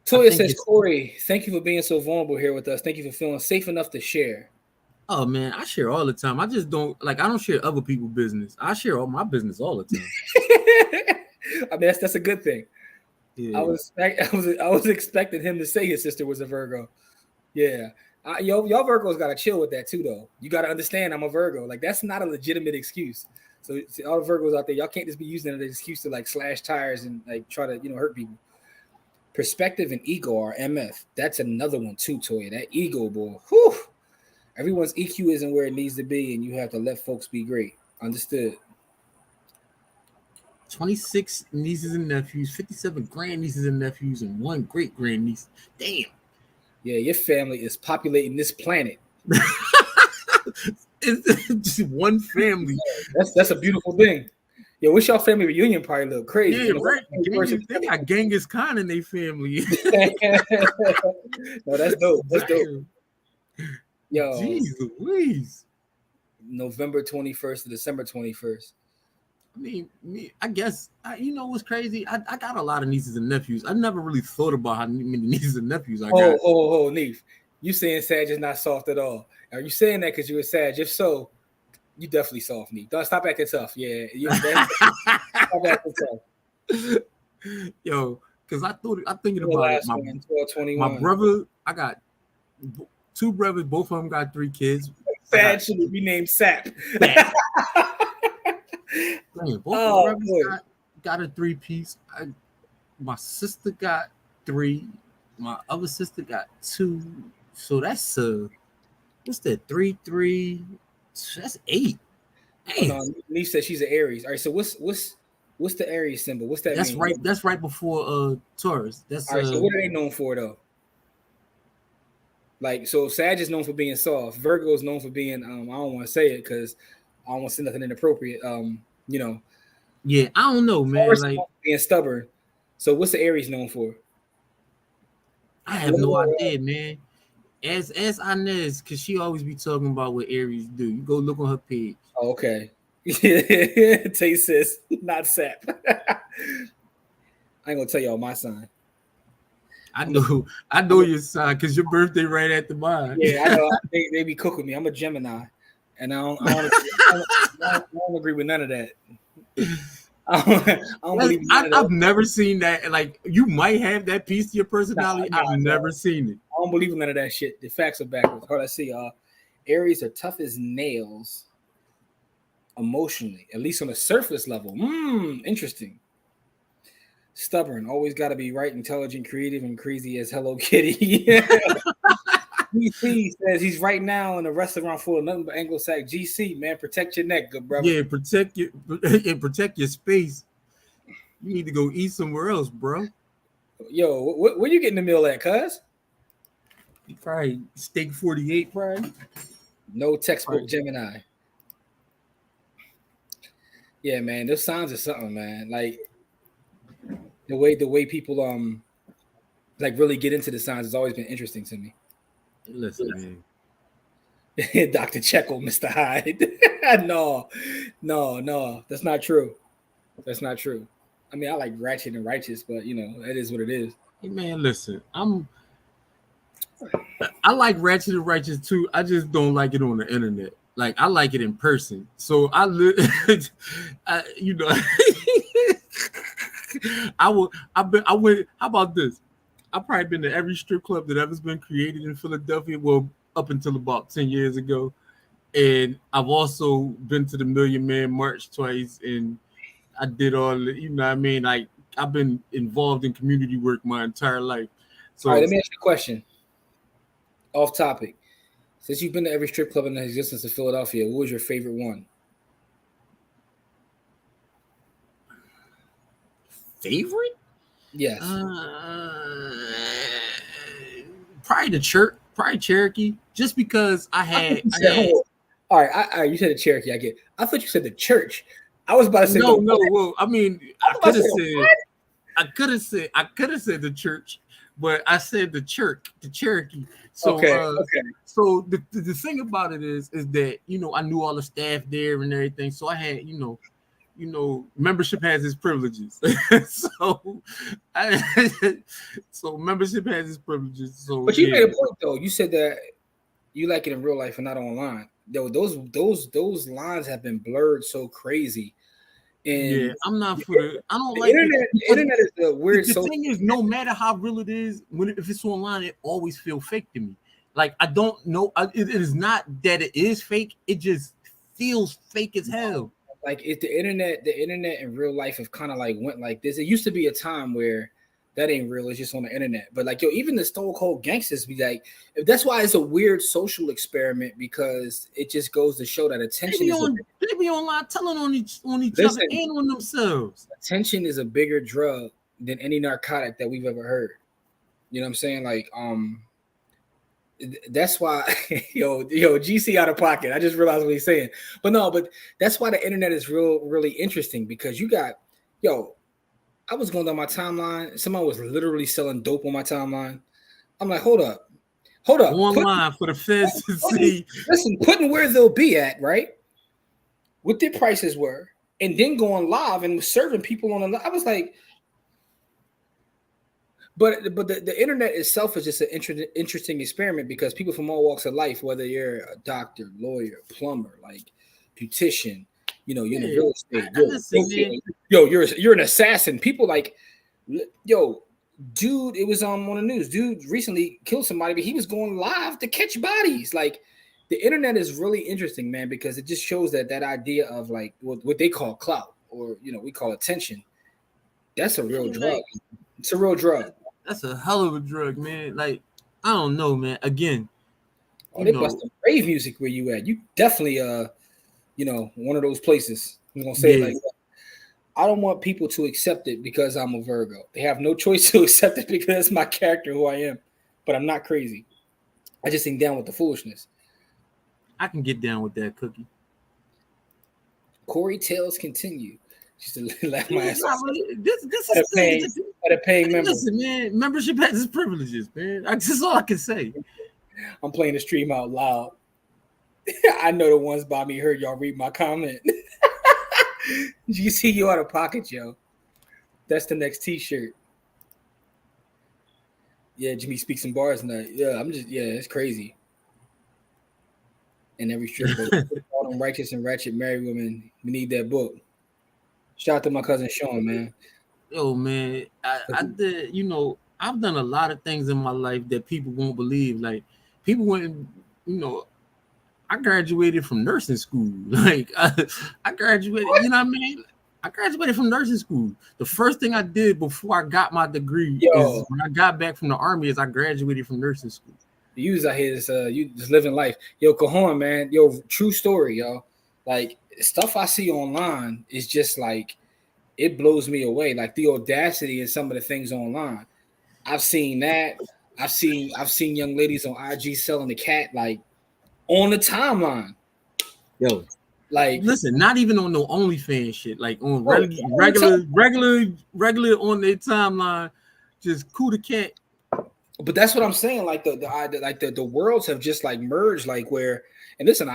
Toya says, Corey, thank you for being so vulnerable here with us. Thank you for feeling safe enough to share. Oh man, I share all the time. I just don't I don't share other people's business. I share all my business all the time. I mean, that's a good thing. Yeah. I was expecting him to say his sister was a Virgo. Yeah. Y'all Virgos gotta chill with that too, though. You gotta understand I'm a Virgo. Like, that's not a legitimate excuse. So all the Virgos out there, y'all can't just be using it as an excuse to like slash tires and like try to hurt people. Perspective and ego are MF. That's another one too, Toya. That ego, boy. Whew. Everyone's EQ isn't where it needs to be, and you have to let folks be great. Understood. 26 nieces and nephews, 57 grandnieces and nephews, and 1 great grandniece. Damn. Yeah, your family is populating this planet. It's just one family. That's a beautiful thing. Yeah, wish y'all family reunion probably look crazy. Yeah, right. They got Genghis Khan in their family. No, that's dope. That's dope. Yo, jeez Louise. November 21st to December 21st. I mean, I guess, you know what's crazy? I got a lot of nieces and nephews. I never really thought about how many nieces and nephews I got. Oh, Neef. You saying Sag is not soft at all. Are you saying that because you were Sag? If so, you definitely soft, Neef. Don't stop acting tough. Yeah. Stop acting tough. Yo, because I'm thinking about it. My brother, I got 2 brothers. Both of them got 3 kids. Sag should be named Sap. Man, both brothers got a 3-piece. My sister got 3. My other sister got 2. So that's What's that? 3-3. That's 8. Oh Damn. no, Neve said she's an Aries. All right, so what's the Aries symbol? What's that That's mean? right. That's right before Taurus. That's All right, so what are they known for though? Like, so Sag is known for being soft. Virgo is known for being I don't want to say it because I don't want to say nothing inappropriate. You know, yeah. I don't know, man. Taurus is Like known for being stubborn. So what's the Aries known for? I have no idea, man. As Inez, cause she always be talking about what Aries do. You go look on her page. Oh, okay. Tay sis, not sap. I ain't gonna tell y'all my sign. I I'm a, know, I I'm know a, your sign, cause your birthday right after mine. yeah, I know. They be cooking me. I'm a Gemini, and I don't agree with none of that. I don't believe in none of that. I've never seen that. Like you might have that piece to your Nah, personality. nah, I've never seen it. I don't believe in none of that shit. The facts are backwards. Hold on, let's see. Aries are tough as nails emotionally, at least on a surface level. Interesting. Stubborn, always got to be right, intelligent, creative, and crazy as Hello Kitty. GC says he's right now in a restaurant full of nothing but Anglo-Saxon. GC, man, protect your neck, good brother. Yeah, protect your and protect your space. You need to go eat somewhere else, bro. Yo, where you getting the meal at, cuz? Probably steak 48, probably. No textbook Right. Gemini. Yeah, man, those signs are something, man. Like the way people like really get into the signs has always been interesting to me. Listen, man. Dr. Jekyll, Mr. Hyde. No, no, that's not true. That's not true. I mean, I like ratchet and righteous, but you know, it is what it is. Hey, man, listen. I like Ratchet and Righteous too. I just don't like it on the internet. Like I like it in person. So you know, I will. I went. How about this? I've probably been to every strip club that ever's been created in Philadelphia. Well, up until about 10 years ago, and I've also been to the Million Man March twice, and I did all. You know, what I mean, like I've been involved in community work my entire life. All right, So let me ask you a question. Off topic. Since you've been to every strip club in the existence of Philadelphia, what was your favorite one? favorite? Yes. Uh, probably the church, probably Cherokee, just because You said, all right, all right, you said the Cherokee. I get. I thought you said the church. I was about to say the no, what? no. Well, I mean, I was about to say the what? I could have said the church, but I said the Cherokee. So, Okay, okay. so the thing about it is that I knew all the staff there and everything, so I had membership has its privileges. so, so membership has its privileges. So But you yeah. made a point though. You said that you like it in real life and not online. Yo, those lines have been blurred so crazy. Yeah, And I'm not for the. I don't the like it internet, the because internet is a weird the social thing is, no matter how real it is, if it's online, it always feel fake to me. Like I don't know. It is not that it is fake. It just feels fake as hell. like if the internet and real life have kind of like went like this. It used to be a time where that ain't real, it's just on the internet. But like yo, even the Stone Cold gangsters be like, that's why it's a weird social experiment because it just goes to show that attention is a They be online telling on each other listen, and on themselves. attention is a bigger drug than any narcotic that we've ever heard. You know what I'm saying? Like, that's why yo GC out of pocket. I just realized what he's saying. But no, but that's why the internet is really interesting because you got yo, I was going down my timeline. Somebody was literally selling dope on my timeline. I'm like, hold up. Hold up. Online for the feds to see. Listen, putting where they'll be at, right? What their prices were, and then going live and serving people on the I was like, but the internet itself is just an interesting experiment because people from all walks of life, whether you're a doctor, lawyer, plumber, like beautician, you're in the real estate, you're an assassin. People like, yo, dude, it was on the news. Dude recently killed somebody, but he was going live to catch bodies. Like, the internet is really interesting, man, because it just shows that idea of like what they call clout, or we call attention. That's a real drug. It's a real drug. That's a hell of a drug, man. Like I don't know, man. Again, Oh, you they know, busting rave music where you at. You definitely one of those places. I'm gonna say it yeah, like that. I don't want people to accept it because I'm a Virgo. They have no choice to accept it because it's my character, who I am. But I'm not crazy. I just ain't down with the foolishness. I can get down with that cookie. Corey Tales continue. Just to laugh my It's ass not off really. This at is a paying the, at a paying hey, member. listen, man. Membership has its privileges, man. That's all I can say. I'm playing the stream out loud. I know the ones by me heard y'all read my comment. You see you out of pocket, yo. That's the next T-shirt. Yeah, Jimmy speaks in bars tonight. It's crazy. And every strip club, all them righteous and ratchet married women, we need that book. Shout out to my cousin Sean, man. Yo, man, I did. I've done a lot of things in my life that people won't believe. Like people wouldn't. You know, I graduated from nursing school. Like I graduated. You know what I mean? I graduated from nursing school. The first thing I did before I got my degree is Yo, when I got back from the army is I graduated from nursing school. the use out here is you just living life. Yo, Cajon, man. Yo, true story, yo. Like stuff I see online is just like it blows me away. Like the audacity in some of the things online. I've seen that. I've seen young ladies on IG selling the cat like on the timeline. Yo, Like, listen, not even on no OnlyFans shit, like on bro, regular on their timeline, just cool the cat. but that's what I'm saying. Like the worlds have just like merged. Like where and listen,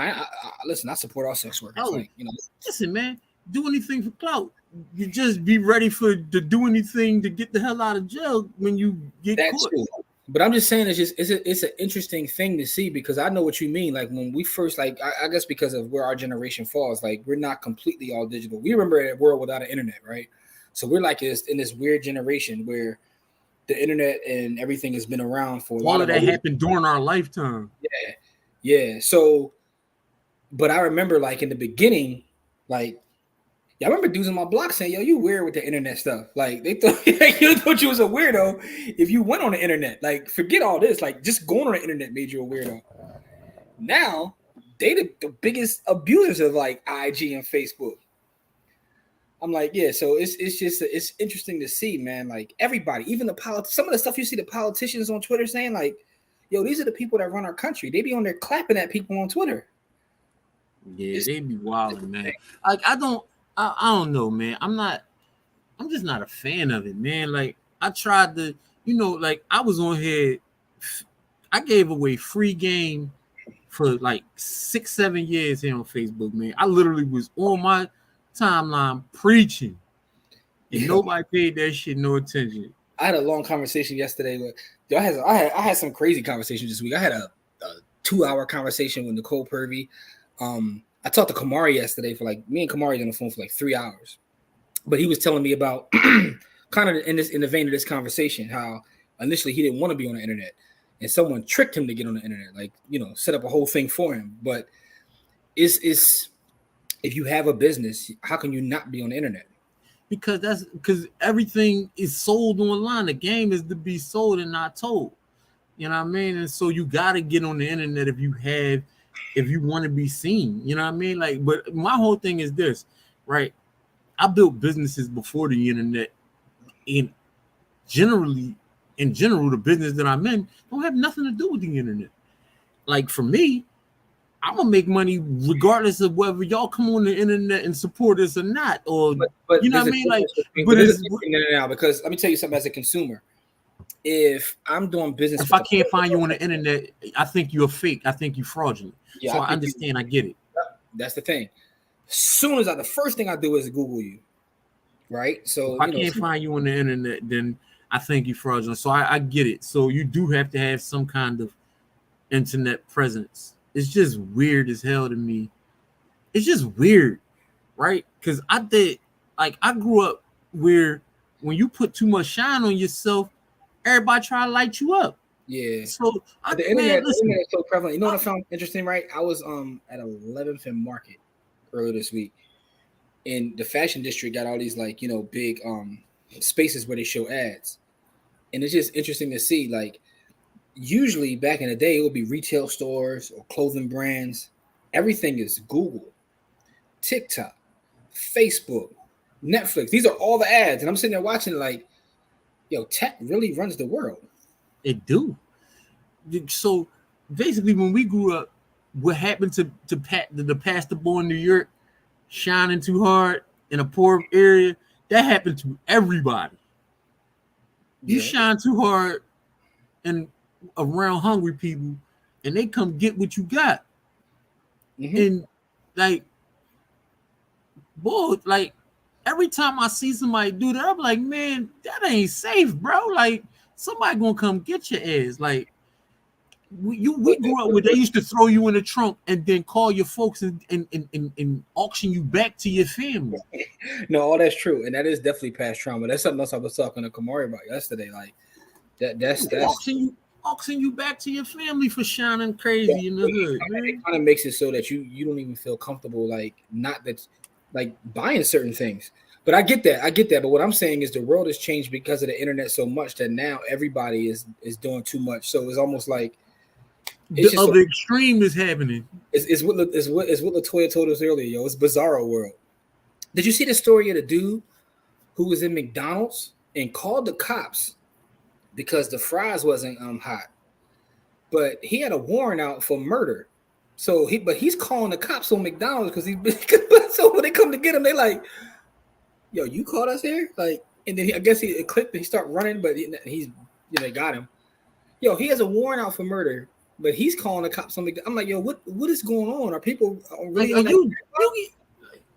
listen. I support all sex workers. Oh, Like you know, listen, man, do anything for clout. You just be ready to do anything to get the hell out of jail when you get that's caught. true. But I'm just saying it's an interesting thing to see because I know what you mean. Like when we first I guess because of where our generation falls, like we're not completely all digital. We remember a world without an internet, right? So we're like in this weird generation where the internet and everything has been around for a All lot of of that us. happened during our lifetime. Yeah, yeah. So, but I remember like in the beginning, like yeah, I remember dudes on my block saying, "Yo, you weird with the internet stuff." Like they thought you thought you was a weirdo if you went on the internet. Like forget all this. Like just going on the internet made you a weirdo. Now they the biggest abusers of like IG and Facebook. I'm like, yeah. So it's just it's interesting to see, man. Like everybody, even some of the stuff you see the politicians on Twitter saying, like, "Yo, these are the people that run our country." They be on there clapping at people on Twitter. Yeah, It's, they be wilding, man. Like I don't know, man. I'm just not a fan of it, man. Like I tried to, like I was on here. I gave away free game for like 6, 7 years here on Facebook, man. I literally was on my timeline preaching, and yo, nobody paid that shit no attention. I had a long conversation yesterday with. Yo, I had some crazy conversations this week. I had a 2-hour conversation with Nicole Purvey. I talked to Kamari yesterday for like me and Kamari on the phone for like 3 hours, but he was telling me about kind of in the vein of this conversation how initially he didn't want to be on the internet, and someone tricked him to get on the internet, like set up a whole thing for him. But it's if you have a business, how can you not be on the internet? Because everything is sold online. The game is to be sold and not told. You know what I mean? And so you gotta get on the internet if you want to be seen. You know what I mean? Like, but my whole thing is this, right? I built businesses before the internet, and generally, in general, the business that I'm in don't have nothing to do with the internet. Like for me, I'm gonna make money regardless of whether y'all come on the internet and support us or not, or But you know there's what I a mean? Like, difference between, but but there's a it's difference now because let me tell you something as a consumer. If I'm doing business if with I the can't find you on the internet, I think you're fake. I think you're fraudulent. yeah, So I I think understand. I get it. that's the thing. Soon as the first thing I do is Google you, right? If So I can't find you on the internet, then I think you're fraudulent. So I get it. So you do have to have some kind of internet presence. It's just weird as hell to me. It's just weird, right? Because I grew up where when you put too much shine on yourself, everybody try to light you up. yeah. So But the internet is so prevalent. You know what I found interesting, right? I was at 11th and Market earlier this week, and the fashion district got all these like big spaces where they show ads, and it's just interesting to see like usually back in the day, it would be retail stores or clothing brands. Everything is Google, TikTok, Facebook, Netflix. These are all the ads, and I'm sitting there watching like, yo, tech really runs the world. It do. So basically, when we grew up, what happened to the pastor boy in New York shining too hard in a poor area? That happened to everybody. You Yeah. shine too hard and around hungry people, and they come get what you got. Mm-hmm. And like, boy, like every time I see somebody do that, I'm like, man, that ain't safe, bro. Like somebody gonna come get your ass. Like we grew up where they used to throw you in the trunk and then call your folks and auction you back to your family. No, all that's true, and that is definitely past trauma. That's something else I was talking to Kamari about yesterday. Like that's auction you back to your family for shining crazy in the hood, man. It kind of makes it so that you don't even feel comfortable, like not that, like buying certain things. But I get that. But what I'm saying is the world has changed because of the internet so much that now everybody is doing too much. So it's almost like The other extreme is happening. It's what Latoya told us earlier, yo. It's bizarro world. Did you see the story of the dude who was in McDonald's and called the cops because the fries wasn't hot, but he had a warrant out for murder. So he's calling the cops on McDonald's because so when they come to get him, they like, yo, you caught us here, like, and then I guess he clicked and he started running, but he's they got him. Yo, he has a warrant out for murder. But he's calling the cops on McDonald's. I'm like, yo, what is going on? Are people really? Like,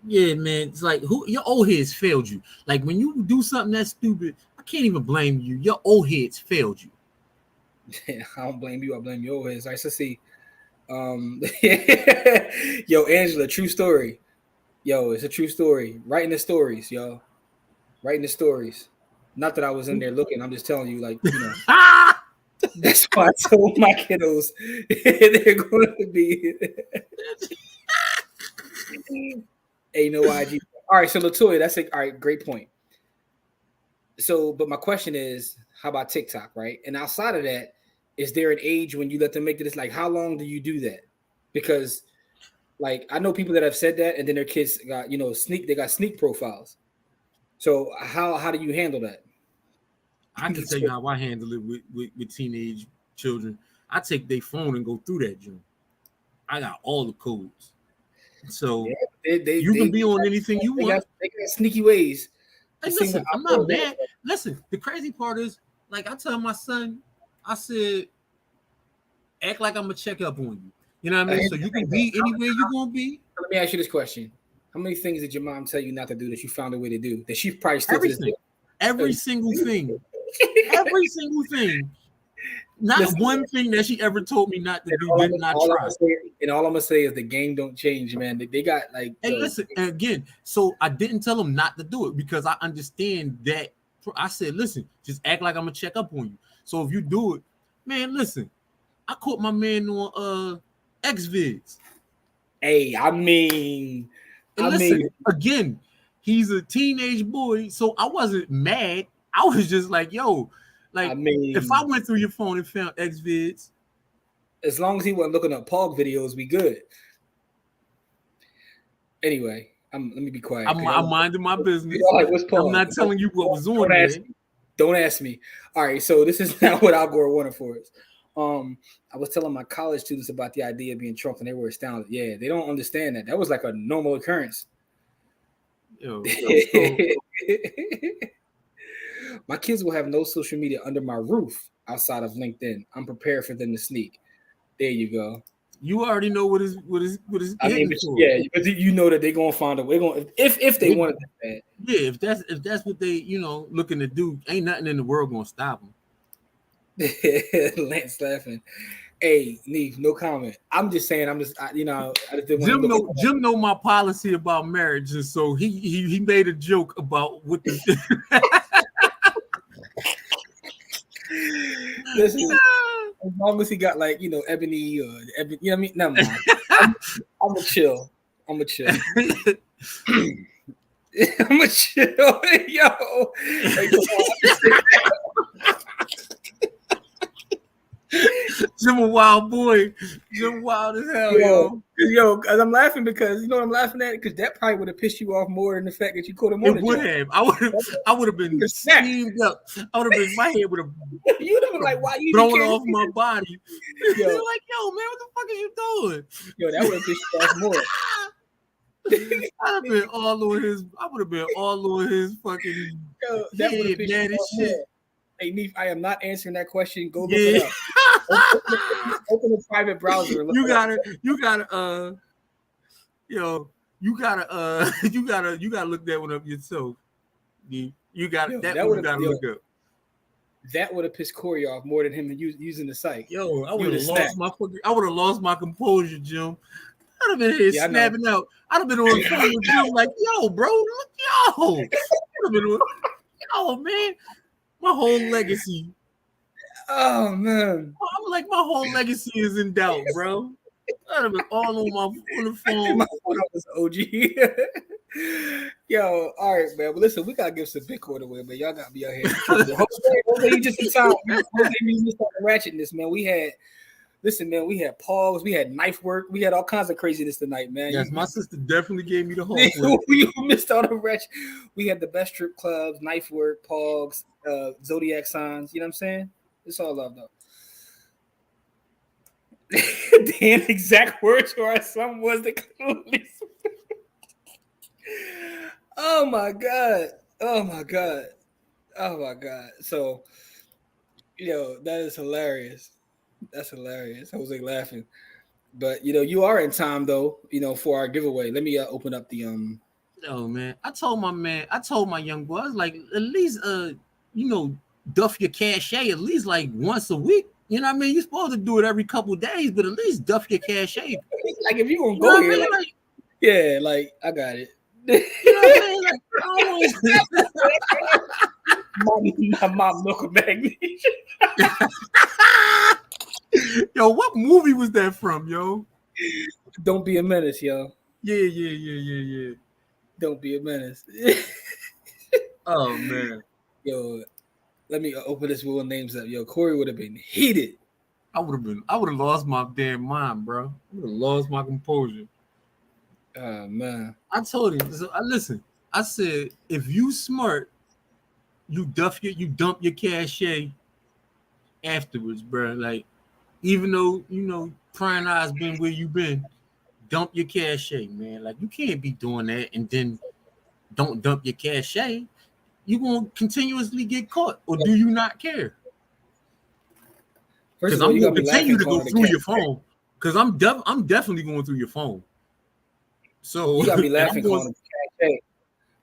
yeah, man. It's like your old heads failed you. Like when you do something that's stupid, I can't even blame you. Your old heads failed you. Yeah, I don't blame you. I blame your old heads. I should see. Yo, Angela, true story. Yo, it's a true story. Writing the stories, yo. Writing the stories. Not that I was in there looking. I'm just telling you, like, That's why I told my kiddos they're going to be. Ain't no IG. All right, so Latoya, that's all right. Great point. So, but my question is, how about TikTok, right? And outside of that, is there an age when you let them make this? Like, how long do you do that? Because, like, I know people that have said that, and then their kids got they got sneak profiles. So, how do you handle that? I can tell you how I handle it with teenage children. I take their phone and go through that joint. I got all the codes. So you can be on anything you want. They got sneaky ways. Hey, listen, I'm not mad. Listen, the crazy part is, like I tell my son, I said, act like I'm gonna check up on you. You know what I mean? So you can be anywhere you're gonna be. Let me ask you this question. How many things did your mom tell you not to do that you found a way to do that she probably still everything? Every single thing. Every single thing. Not one thing that she ever told me not to do, did not try. And all I'm gonna say is the game don't change, man. They got like. And listen, and again, so I didn't tell them not to do it because I understand that. I said, listen, just act like I'm gonna check up on you. So if you do it, man, listen, I caught my man on XVids. Hey, I mean, again, he's a teenage boy, so I wasn't mad. I was just like, yo, like, if I went through your phone and found XVids, as long as he wasn't looking up Pog videos, we good. Anyway, let me be quiet. I'm minding my business. Like, what's Pog? I'm not telling you what was on there. Don't ask me. All right, so this is not what Al Gore wanted for us. I was telling my college students about the idea of being trunked, and they were astounded. Yeah, they don't understand that. That was like a normal occurrence. My kids will have no social media under my roof outside of LinkedIn. I'm prepared for them to sneak. There you go. You already know what is. I mean, but you know that they're gonna find a way. If they want it that bad. Yeah, if that's what they looking to do, ain't nothing in the world gonna stop them. Lance laughing. Hey, Neef, no comment. I'm just saying. I just didn't Jim know my policy about marriage, and so he made a joke about what the. Listen, as long as he got like ebony or ebony, you know what I mean. Never mind. I'm a chill. I'm a chill. Yo. Jim a wild boy. Jim wild as hell, Yo, yo. cause I'm laughing because you know what I'm laughing at? Because that probably would have pissed you off more than the fact that you caught him on It the would jump. have. I would have been Snap. steamed up. I would have been my head would have You'd have been like, why you didn't blown care? off my body. They're Yo, like, yo, man, what the fuck are you doing? yo, that would have pissed you off more. I'd have been all on his. I would have been all on his fucking Yo, that would have head, pissed you man, and off shit. more. Hey, Neef, I am not answering that question. Go look Yeah. it up. Open a private browser and look you it up. gotta, yo, you gotta look that one up yourself. You got Yo, that that one. would You have gotta look up. that would have pissed Corey off more than him using the site. Yo, I You would would have have lost snapped. my fucking. I would have lost my composure, Jim. I'd have been here Yeah, I know. snapping out. I'd have been on the phone with Jim like, yo, bro, look, yo. I'd have been on, yo, man, my whole legacy. Oh man. I'm like, my whole legacy is in doubt, bro. I'd have been all on the phone. My phone was OG. Yo, all right, man. But listen, we gotta give some Bitcoin away, man. Y'all gotta be out here. Jose, you just in time. Jose, you just started ratchetness, man. We had pogs, we had knife work, we had all kinds of craziness tonight, man. Yes, my sister definitely gave me the whole. You missed all the ratchet. We had the best strip clubs, knife work, pogs, zodiac signs. You know what I'm saying? It's all love, though. The exact words to our son was the clueless. Oh my god! Oh my god! Oh my god! So, that is hilarious. That's hilarious. I was like laughing, but you are in time though. For our giveaway. Let me open up the Oh man, I told my young boy, I was like, at least duff your cachet at least like once a week. You know what I mean? You're supposed to do it every couple of days, but at least duff your cachet. Like if you're gonna You go know here, what I mean? yeah, like I got it. You know what I mean? Like, my mom milk of magnesia. Yo, what movie was that from, yo? Don't be a menace, yo. Yeah. Don't be a menace. Oh man. Yo, let me open this Will names up. Yo, Corey would have been heated. I would have lost my damn mind, bro. I would have lost my composure. Oh man. I told him, listen, I said, if you smart, you dump your cachet afterwards, bro. Like, even though prying eyes been where you been, dump your cachet, man. Like, you can't be doing that and then don't dump your cachet. You gonna continuously get caught, or do you not care? Because I'm gonna continue to go through your phone. Because I'm definitely going through your phone. So you got me laughing calling it cachet.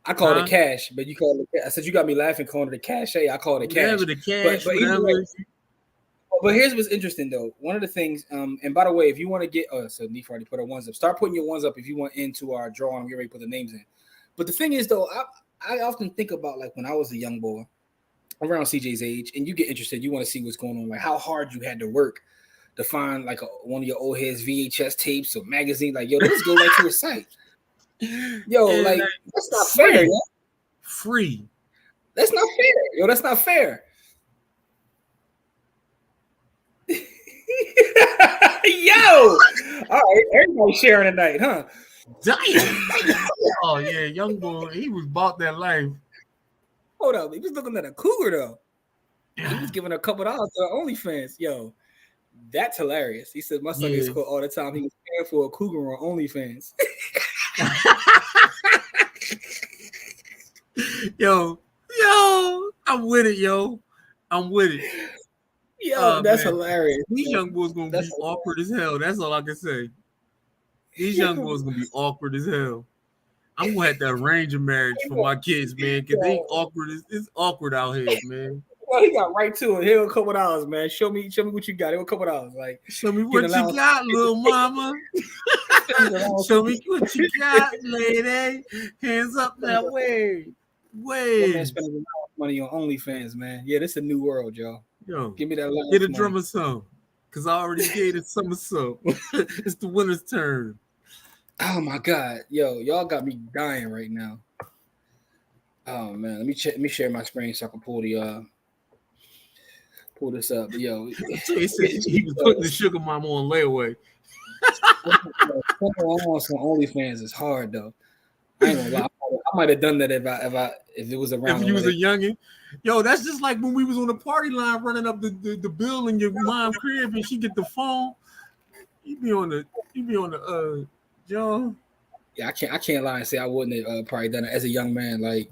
I call it cash, but you call it. I said you got me laughing calling it a cachet. I call it cash. The cash, but But here's what's interesting though. One of the things, and by the way, if you want to get, so Neef already put our ones up. Start putting your ones up if you want into our drawing. We already put the names in. But the thing is though, I often think about like when I was a young boy, around CJ's age, and you get interested, you want to see what's going on, like how hard you had to work to find like one of your old heads VHS tapes or magazine. Like, yo, let's go right to a site. Yo, and like that's not fair, yo. Free. That's not fair, yo. That's not fair. Yo, all right, everybody sharing tonight, huh? Damn. Oh yeah, young boy, he was bought that life. Hold up, he was looking at a cougar though. He was giving a couple dollars to OnlyFans. Yo, that's hilarious. He said my son gets caught all the time. He was paying for a cougar on OnlyFans. Yo, I'm with it, yo. I'm with it. Yo, that's hilarious. These young boys gonna be awkward as hell. That's all I can say. These young boys gonna be awkward as hell. I'm gonna have to arrange a marriage for my kids, man, because they awkward. It's awkward out here, man. Well, he got right to it. Here a couple dollars, man. Show me what you got. Here a couple dollars. Like, show me what you got, little mama. Show me what you got, lady. Hands up that way. That man spending a lot of money on OnlyFans, man. Yeah, this is a new world, y'all. Yo, give me that. Get a drummer some, cause I already gave it some. It's the winner's turn. Oh my god, yo, y'all got me dying right now. Oh man, let me share my screen so I can pull the pull this up. But yo, So he said he was putting the sugar mama on layaway. on some OnlyFans is hard though. I ain't gonna lie. I might have done that if it was around. If you was a youngin, yo, that's just like when we was on the party line running up the bill in your mom crib and she get the phone. You be on the John. Yeah, I can't lie and say I wouldn't have probably done it as a young man. Like,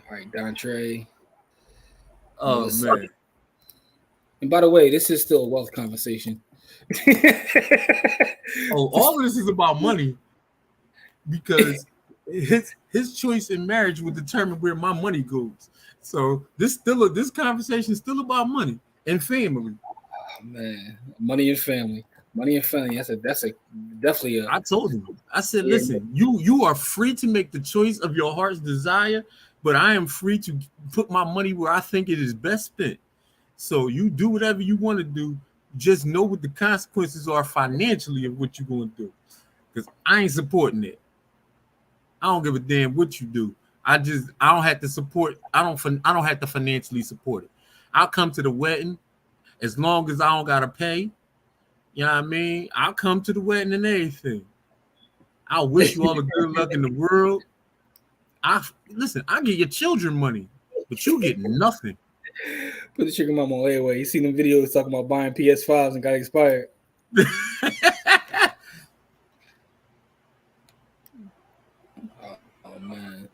all right, Don Trey. Oh man. And by the way, this is still a wealth conversation. Oh, all of this is about money because his choice in marriage will determine where my money goes. So this conversation is still about money and family. Oh, man, money and family. That's a definitely a. I told him. I said, listen, you are free to make the choice of your heart's desire, but I am free to put my money where I think it is best spent. So you do whatever you want to do. Just know what the consequences are financially of what you're going to do. Because I ain't supporting it. I don't give a damn what you do. I don't have to support. I don't have to financially support it. I'll come to the wedding as long as I don't gotta pay. You know what I mean? I'll come to the wedding and everything. I wish you all the good luck in the world. Listen, I get your children money, but you get nothing. Put the sugar mama on layaway. You seen them videos talking about buying PS5s and got expired. Oh man.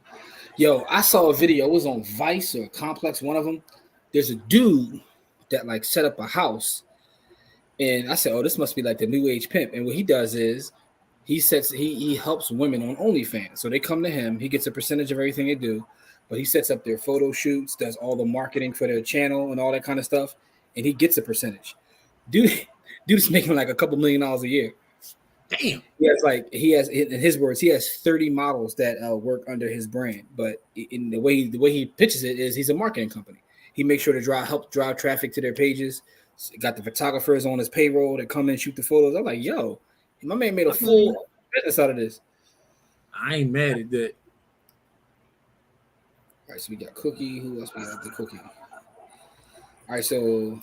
Yo, I saw a video. It was on Vice or Complex, one of them. There's a dude that like set up a house. And I said, oh, this must be like the new age pimp. And what he does is he helps women on OnlyFans. So they come to him, he gets a percentage of everything they do, but he sets up their photo shoots, does all the marketing for their channel and all that kind of stuff, and he gets a percentage. Dude's making like a couple $1 million a year. Damn. He has in his words, he has 30 models that work under his brand. But in the way he pitches it is he's a marketing company. He makes sure to help drive traffic to their pages. Got the photographers on his payroll that come in and shoot the photos. I'm like, yo, my man made a full business out of this. I ain't mad at that. All right, so we got Cookie. Who else we got? The Cookie. All right, so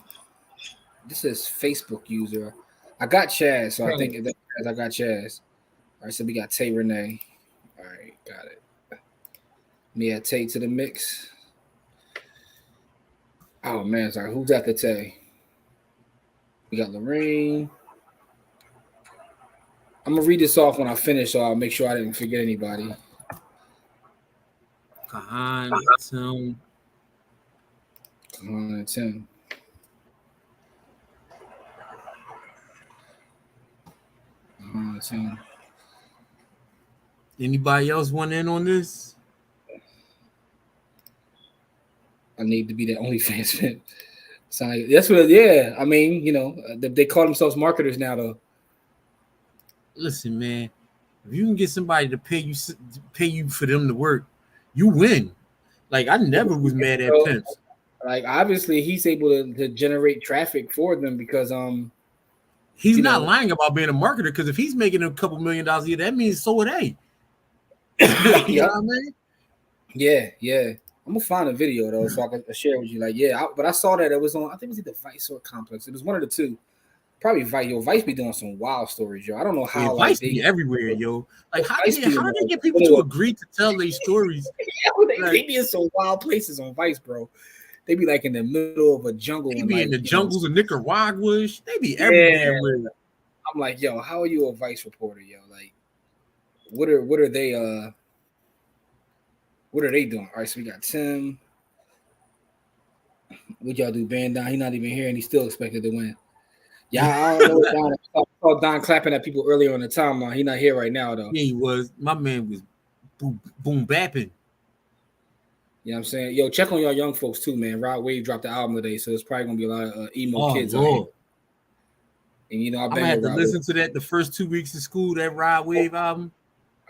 this is Facebook user. I got Chaz, so I think I got Chaz. All right, so we got Tay Renee. All right, got it. Me add Tay to the mix. Oh man, sorry. Who's after Tay? We got Lorraine. I'm gonna read this off when I finish, so I'll make sure I didn't forget anybody. Kahan, Tim. Kahan and Tim. Anybody else want in on this? I need to be that OnlyFans fan. So that's what. Yeah, I mean, you know, they call themselves marketers now, though. Listen, man, if you can get somebody to pay you for them to work, you win. Like I never was mad at pimps. Like obviously, he's able to generate traffic for them because he's not lying about being a marketer. Because if he's making a couple $1 million a year, that means so are they. You know what I mean? Yeah. I'm gonna find a video though, so I can share with you. Like, but I saw that it was on. I think it was either Vice or Complex. It was one of the two. Probably Vice. Yo, Vice be doing some wild stories, yo. I don't know how. Yeah, Vice be everywhere, yo. Like, how do they get people to agree to tell their stories? They be in some wild places on Vice, bro. They be like in the middle of a jungle. They be in the jungles of Nicaragua. They be everywhere. I'm like, yo, how are you a Vice reporter, yo? Like, what are they? What are they doing? All right, so we got Tim. What y'all do? Band down. He's not even here, and he's still expected to win. Yeah, I don't know. I saw Don clapping at people earlier on the timeline. He's not here right now, though. Yeah, he was. My man was boom bapping. You know what I'm saying? Yo, check on y'all young folks too, man. Rod Wave dropped the album today, so it's probably gonna be a lot of emo kids out here. And you know, I'm gonna have to listen to that the first 2 weeks of school. That Rod Wave album.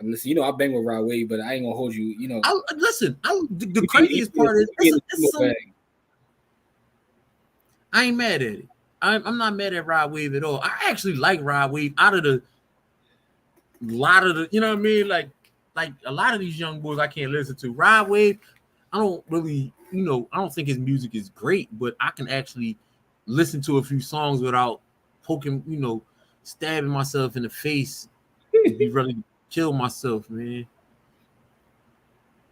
Listen, you know, I bang with Rod Wave, but I ain't gonna hold you. You know, the craziest part is I ain't mad at it. I'm not mad at Rod Wave at all. I actually like Rod Wave out of the lot of the, you know what I mean? Like a lot of these young boys I can't listen to. Rod Wave, I don't really I don't think his music is great, but I can actually listen to a few songs without poking, stabbing myself in the face and be ready to kill myself, man.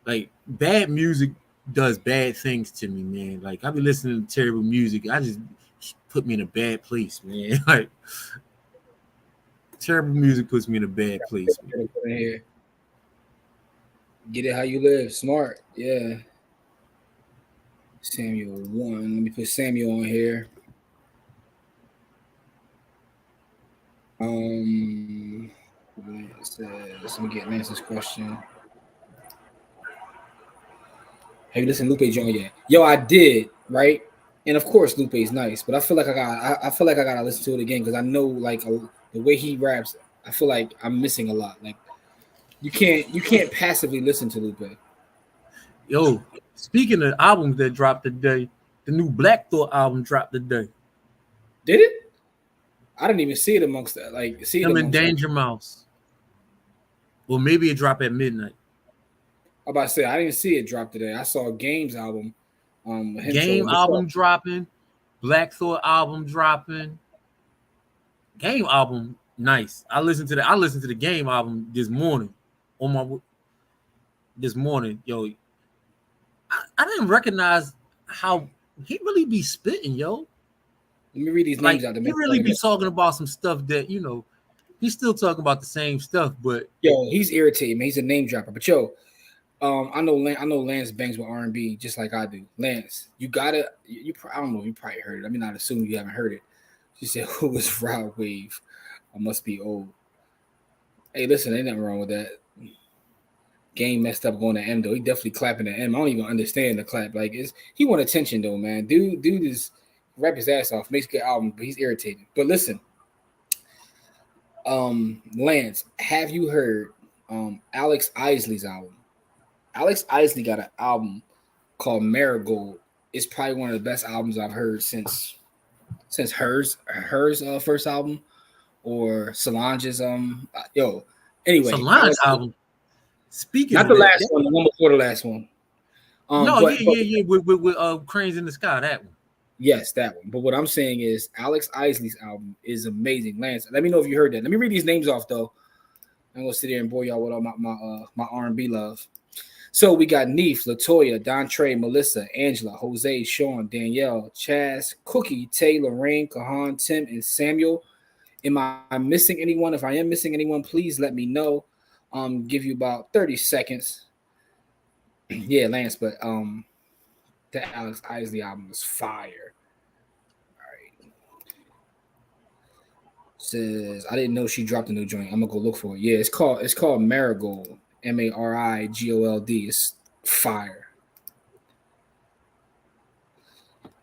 Like bad music does bad things to me, man. Like I be listening to terrible music, I just put me in a bad place, man. Like terrible music puts me in a bad place, man. Here. Get it how you live. Smart. Yeah. Samuel 1. Let me put Samuel on here. Lance says, let me get Lance's question. Have you listened to Lupe John yet? Yo, I did, right? And of course, Lupe's nice, but I feel like I feel like I gotta listen to it again because I know like the way he raps. I feel like I'm missing a lot. Like you can't passively listen to Lupe. Yo, speaking of albums that dropped today, the new Black Thought album dropped today. Did it? I didn't even see it amongst that. Like see it Him and amongst Danger Mouse. Well, maybe it dropped at midnight. I'm about to say I didn't see it drop today. I saw Game's album. Game album dropping, Black Thought album dropping. Game album, nice. I listened to the Game album this morning. This morning, yo. I didn't recognize how he really be spitting, yo. Let me read these names out. He really be talking about some stuff that he's still talking about the same stuff, but he's irritating, man. He's a name dropper, but I know Lance bangs with R&B just like I do. Lance, you gotta, I don't know if you probably heard it. I mean, not assume you haven't heard it. She said, "Who was Rod Wave? I must be old." Hey, listen, ain't nothing wrong with that. Game messed up going to M though. He definitely clapping at M. I don't even understand the clap. Like, he want attention though, man. Dude is rap his ass off, makes a good album, but he's irritating. But listen, Lance, have you heard Alex Isley's album? Alex Isley got an album called Marigold. It's probably one of the best albums I've heard since hers first album or Solange's Anyway, Solange album. Speaking not of the that, last one, the one before the last one. Yeah, with Cranes in the Sky, that one. Yes, that one. But what I'm saying is Alex Isley's album is amazing. Lance, let me know if you heard that. Let me read these names off though. I'm gonna sit there and bore y'all with all my R&B love. So we got Neef, Latoya, Dontre, Melissa, Angela, Jose, Sean, Danielle, Chaz, Cookie, Tay, Lorraine, Kahan, Tim, and Samuel. Am I missing anyone? If I am missing anyone, please let me know. Give you about 30 seconds. Yeah, Lance, but the Alex Isley album was fire. All right. Says I didn't know she dropped a new joint. I'm gonna go look for it. Yeah, it's called Marigold. Marigold. It's fire.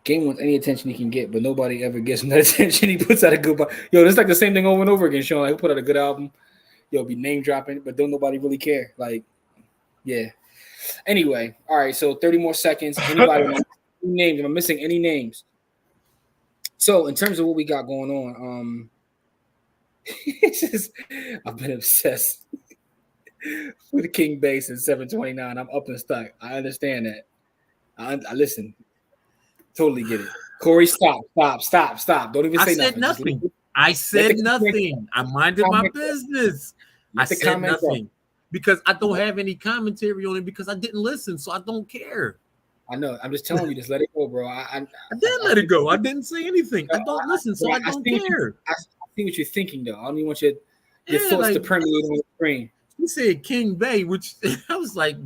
Game wants any attention he can get, but nobody ever gets him that attention. He puts out a good. Yo, it's like the same thing over and over again, Sean. Like, he put out a good album. Yo, be name dropping, but don't nobody really care. Like, yeah. Anyway, all right. So 30 more seconds. Anybody names? Am I missing any names? So in terms of what we got going on, it's just, I've been obsessed with King Bay since 729. I'm up and stuck. I understand that. I listen. Totally get it. Corey, stop. Don't even say nothing. I said nothing. I minded my business. I said nothing because I don't have any commentary on it because I didn't listen, so I don't care. I know. I'm just telling you, just let it go, bro. I did let it go. I didn't say anything. I don't listen, so I don't care. I see what you're thinking, though. I don't even want your thoughts to permeate on the screen. You said King Bay, which I was like,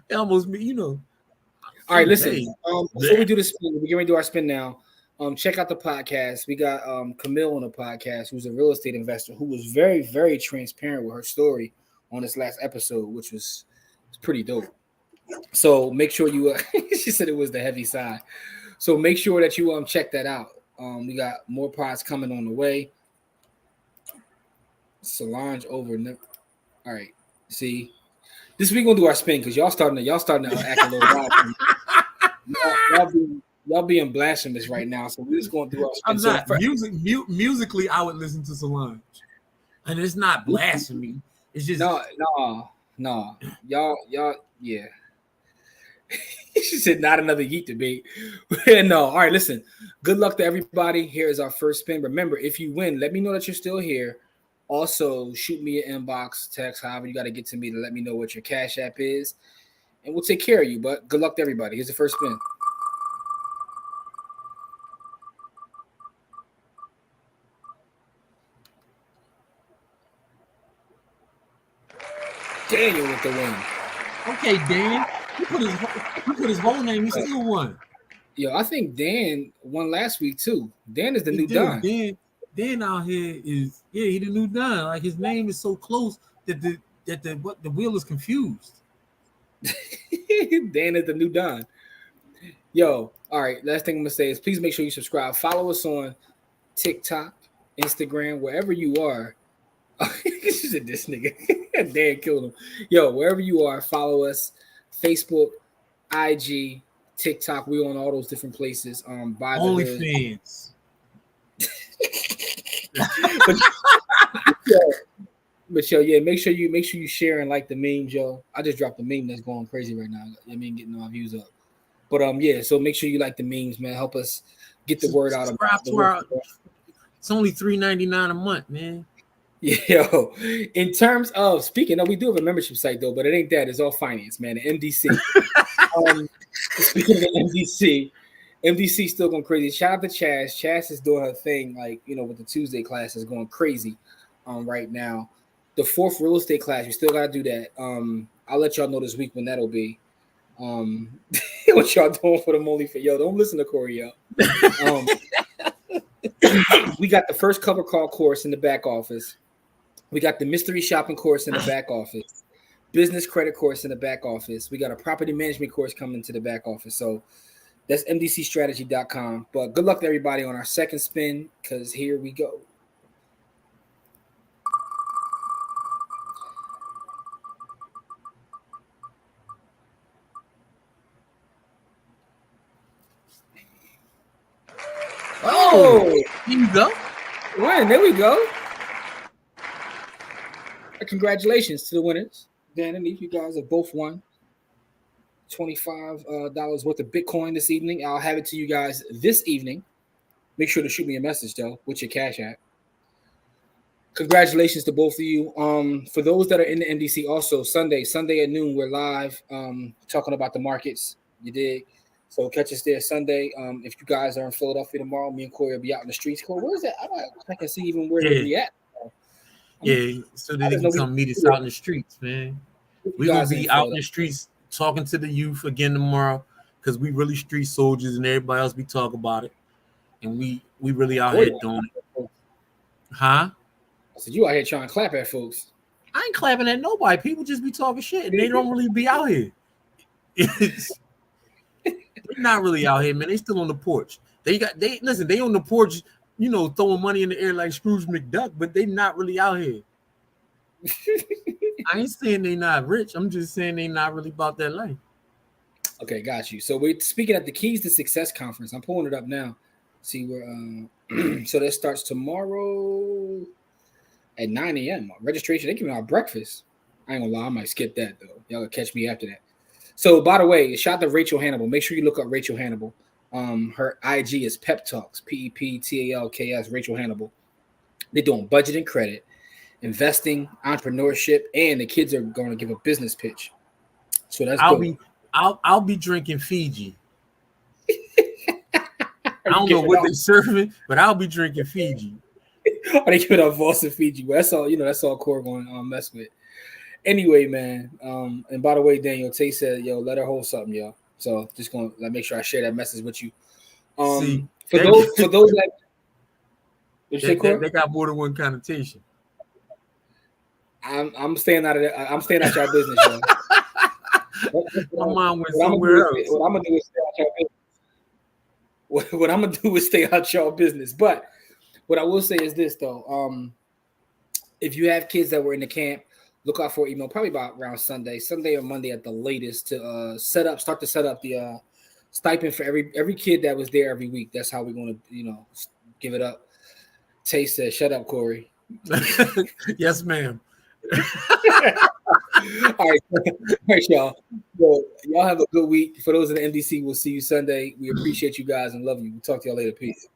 it almost me, All right, listen. Before we do the spin, we're going to do our spin now. Check out the podcast. We got Camille on the podcast, who's a real estate investor who was very, very transparent with her story on this last episode, which was pretty dope. So make sure you she said it was the heavy side. So make sure that you check that out. We got more pods coming on the way. Solange over. All right. See, this week we're gonna do our spin because y'all starting to act a little wild. Y'all being blasphemous right now, so we're just going to do our spin. I'm not. Musically, I would listen to Solange. And it's not blasphemy. It's just no. Y'all, yeah. She said, "Not another yeet debate." No. All right, listen. Good luck to everybody. Here is our first spin. Remember, if you win, let me know that you're still here. Also, shoot me an inbox, text, however you got to get to me to let me know what your Cash App is, and we'll take care of you. But good luck to everybody. Here's the first spin. Daniel with the win. Okay, Dan. He put his whole name. He still won. Yo, I think Dan won last week too. Dan is the new Don. Dan out here is he the new Don. Like his name is so close that the wheel is confused. Dan is the new Don. Yo, all right. Last thing I'm gonna say is please make sure you subscribe. Follow us on TikTok, Instagram, wherever you are. This nigga. Dan killed him. Yo, wherever you are, follow us. Facebook, IG, TikTok. We on all those different places. By the OnlyFans. But yo, yeah, make sure you share and like the memes, yo. I just dropped a meme that's going crazy right now. I mean, getting our views up. But yeah, so make sure you like the memes, man. Help us get the word out about the work. It's only $3.99 a month, man. Yo, in terms of speaking, we do have a membership site though, but it ain't that. It's all finance, man. The MDC. Speaking of the MDC still going crazy. Shout out to Chaz. Chaz is doing her thing, like with the Tuesday class is going crazy right now. The 4th real estate class, we still gotta do that. I'll let y'all know this week when that'll be. What y'all doing for the only for yo? Don't listen to Corey, yo. We got the first cover call course in the back office. We got the mystery shopping course in the back office, business credit course in the back office. We got a property management course coming to the back office. So that's mdcstrategy.com. But good luck to everybody on our second spin, because here we go. Oh, here you go. Win. There we go. Congratulations to the winners. Dan and Eve, you guys have both won $25 worth of Bitcoin this evening. I'll have it to you guys this evening. Make sure to shoot me a message, though, with your Cash App. Congratulations to both of you. For those that are in the MDC, also, Sunday at noon, we're live talking about the markets. You dig? So catch us there Sunday. If you guys are in Philadelphia tomorrow, me and Corey will be out in the streets. Corey, where is that? I can see even where we at. Yeah, so that they can come meet us out in the streets, man. We're gonna be out in the streets talking to the youth again tomorrow, because we really street soldiers and everybody else be talking about it. And we really out here doing it. Huh? I said you out here trying to clap at folks. I ain't clapping at nobody. People just be talking shit and they don't really be out here. They're not really out here, man. They still on the porch. They on the porch, throwing money in the air like Scrooge McDuck, but they not really out here. I ain't saying they not rich. I'm just saying they not really about that life. Okay, got you. So we're speaking at the Keys to Success conference. I'm pulling it up now. See where so that starts tomorrow at 9 a.m. Registration, they give me our breakfast. I ain't gonna lie, I might skip that though. Y'all gonna catch me after that. So by the way, shout out to Rachel Hannibal. Make sure you look up Rachel Hannibal. Her IG is Pep Talks, PEPTALKS, Rachel Hannibal. They're doing budget and credit, investing, entrepreneurship, and the kids are going to give a business pitch. So that's I'll be drinking Fiji. I don't know what they're serving, but I'll be drinking Fiji. Are they giving out Boston Fiji? Well, that's all. That's all Core going to mess with. Anyway, man. And by the way, Daniel, Tay said, "Yo, let her hold something, yo." So just gonna make sure I share that message with you. For those that they got more than one connotation. I'm staying out of that. I'm staying out your business, yo. My mom went somewhere else. What I'm gonna do is stay out your business. What I'm gonna do is stay out your business. But what I will say is this, though. If you have kids that were in the camp, look out for email probably about around Sunday or Monday at the latest to start to set up the stipend for every kid that was there every week. That's how we're going to give it up. Tay said, "Shut up, Corey." Yes, ma'am. All right, y'all. So, Y'all have a good week. For those in the NDC, we'll see you Sunday. We appreciate you guys and love you. We'll talk to y'all later. Peace.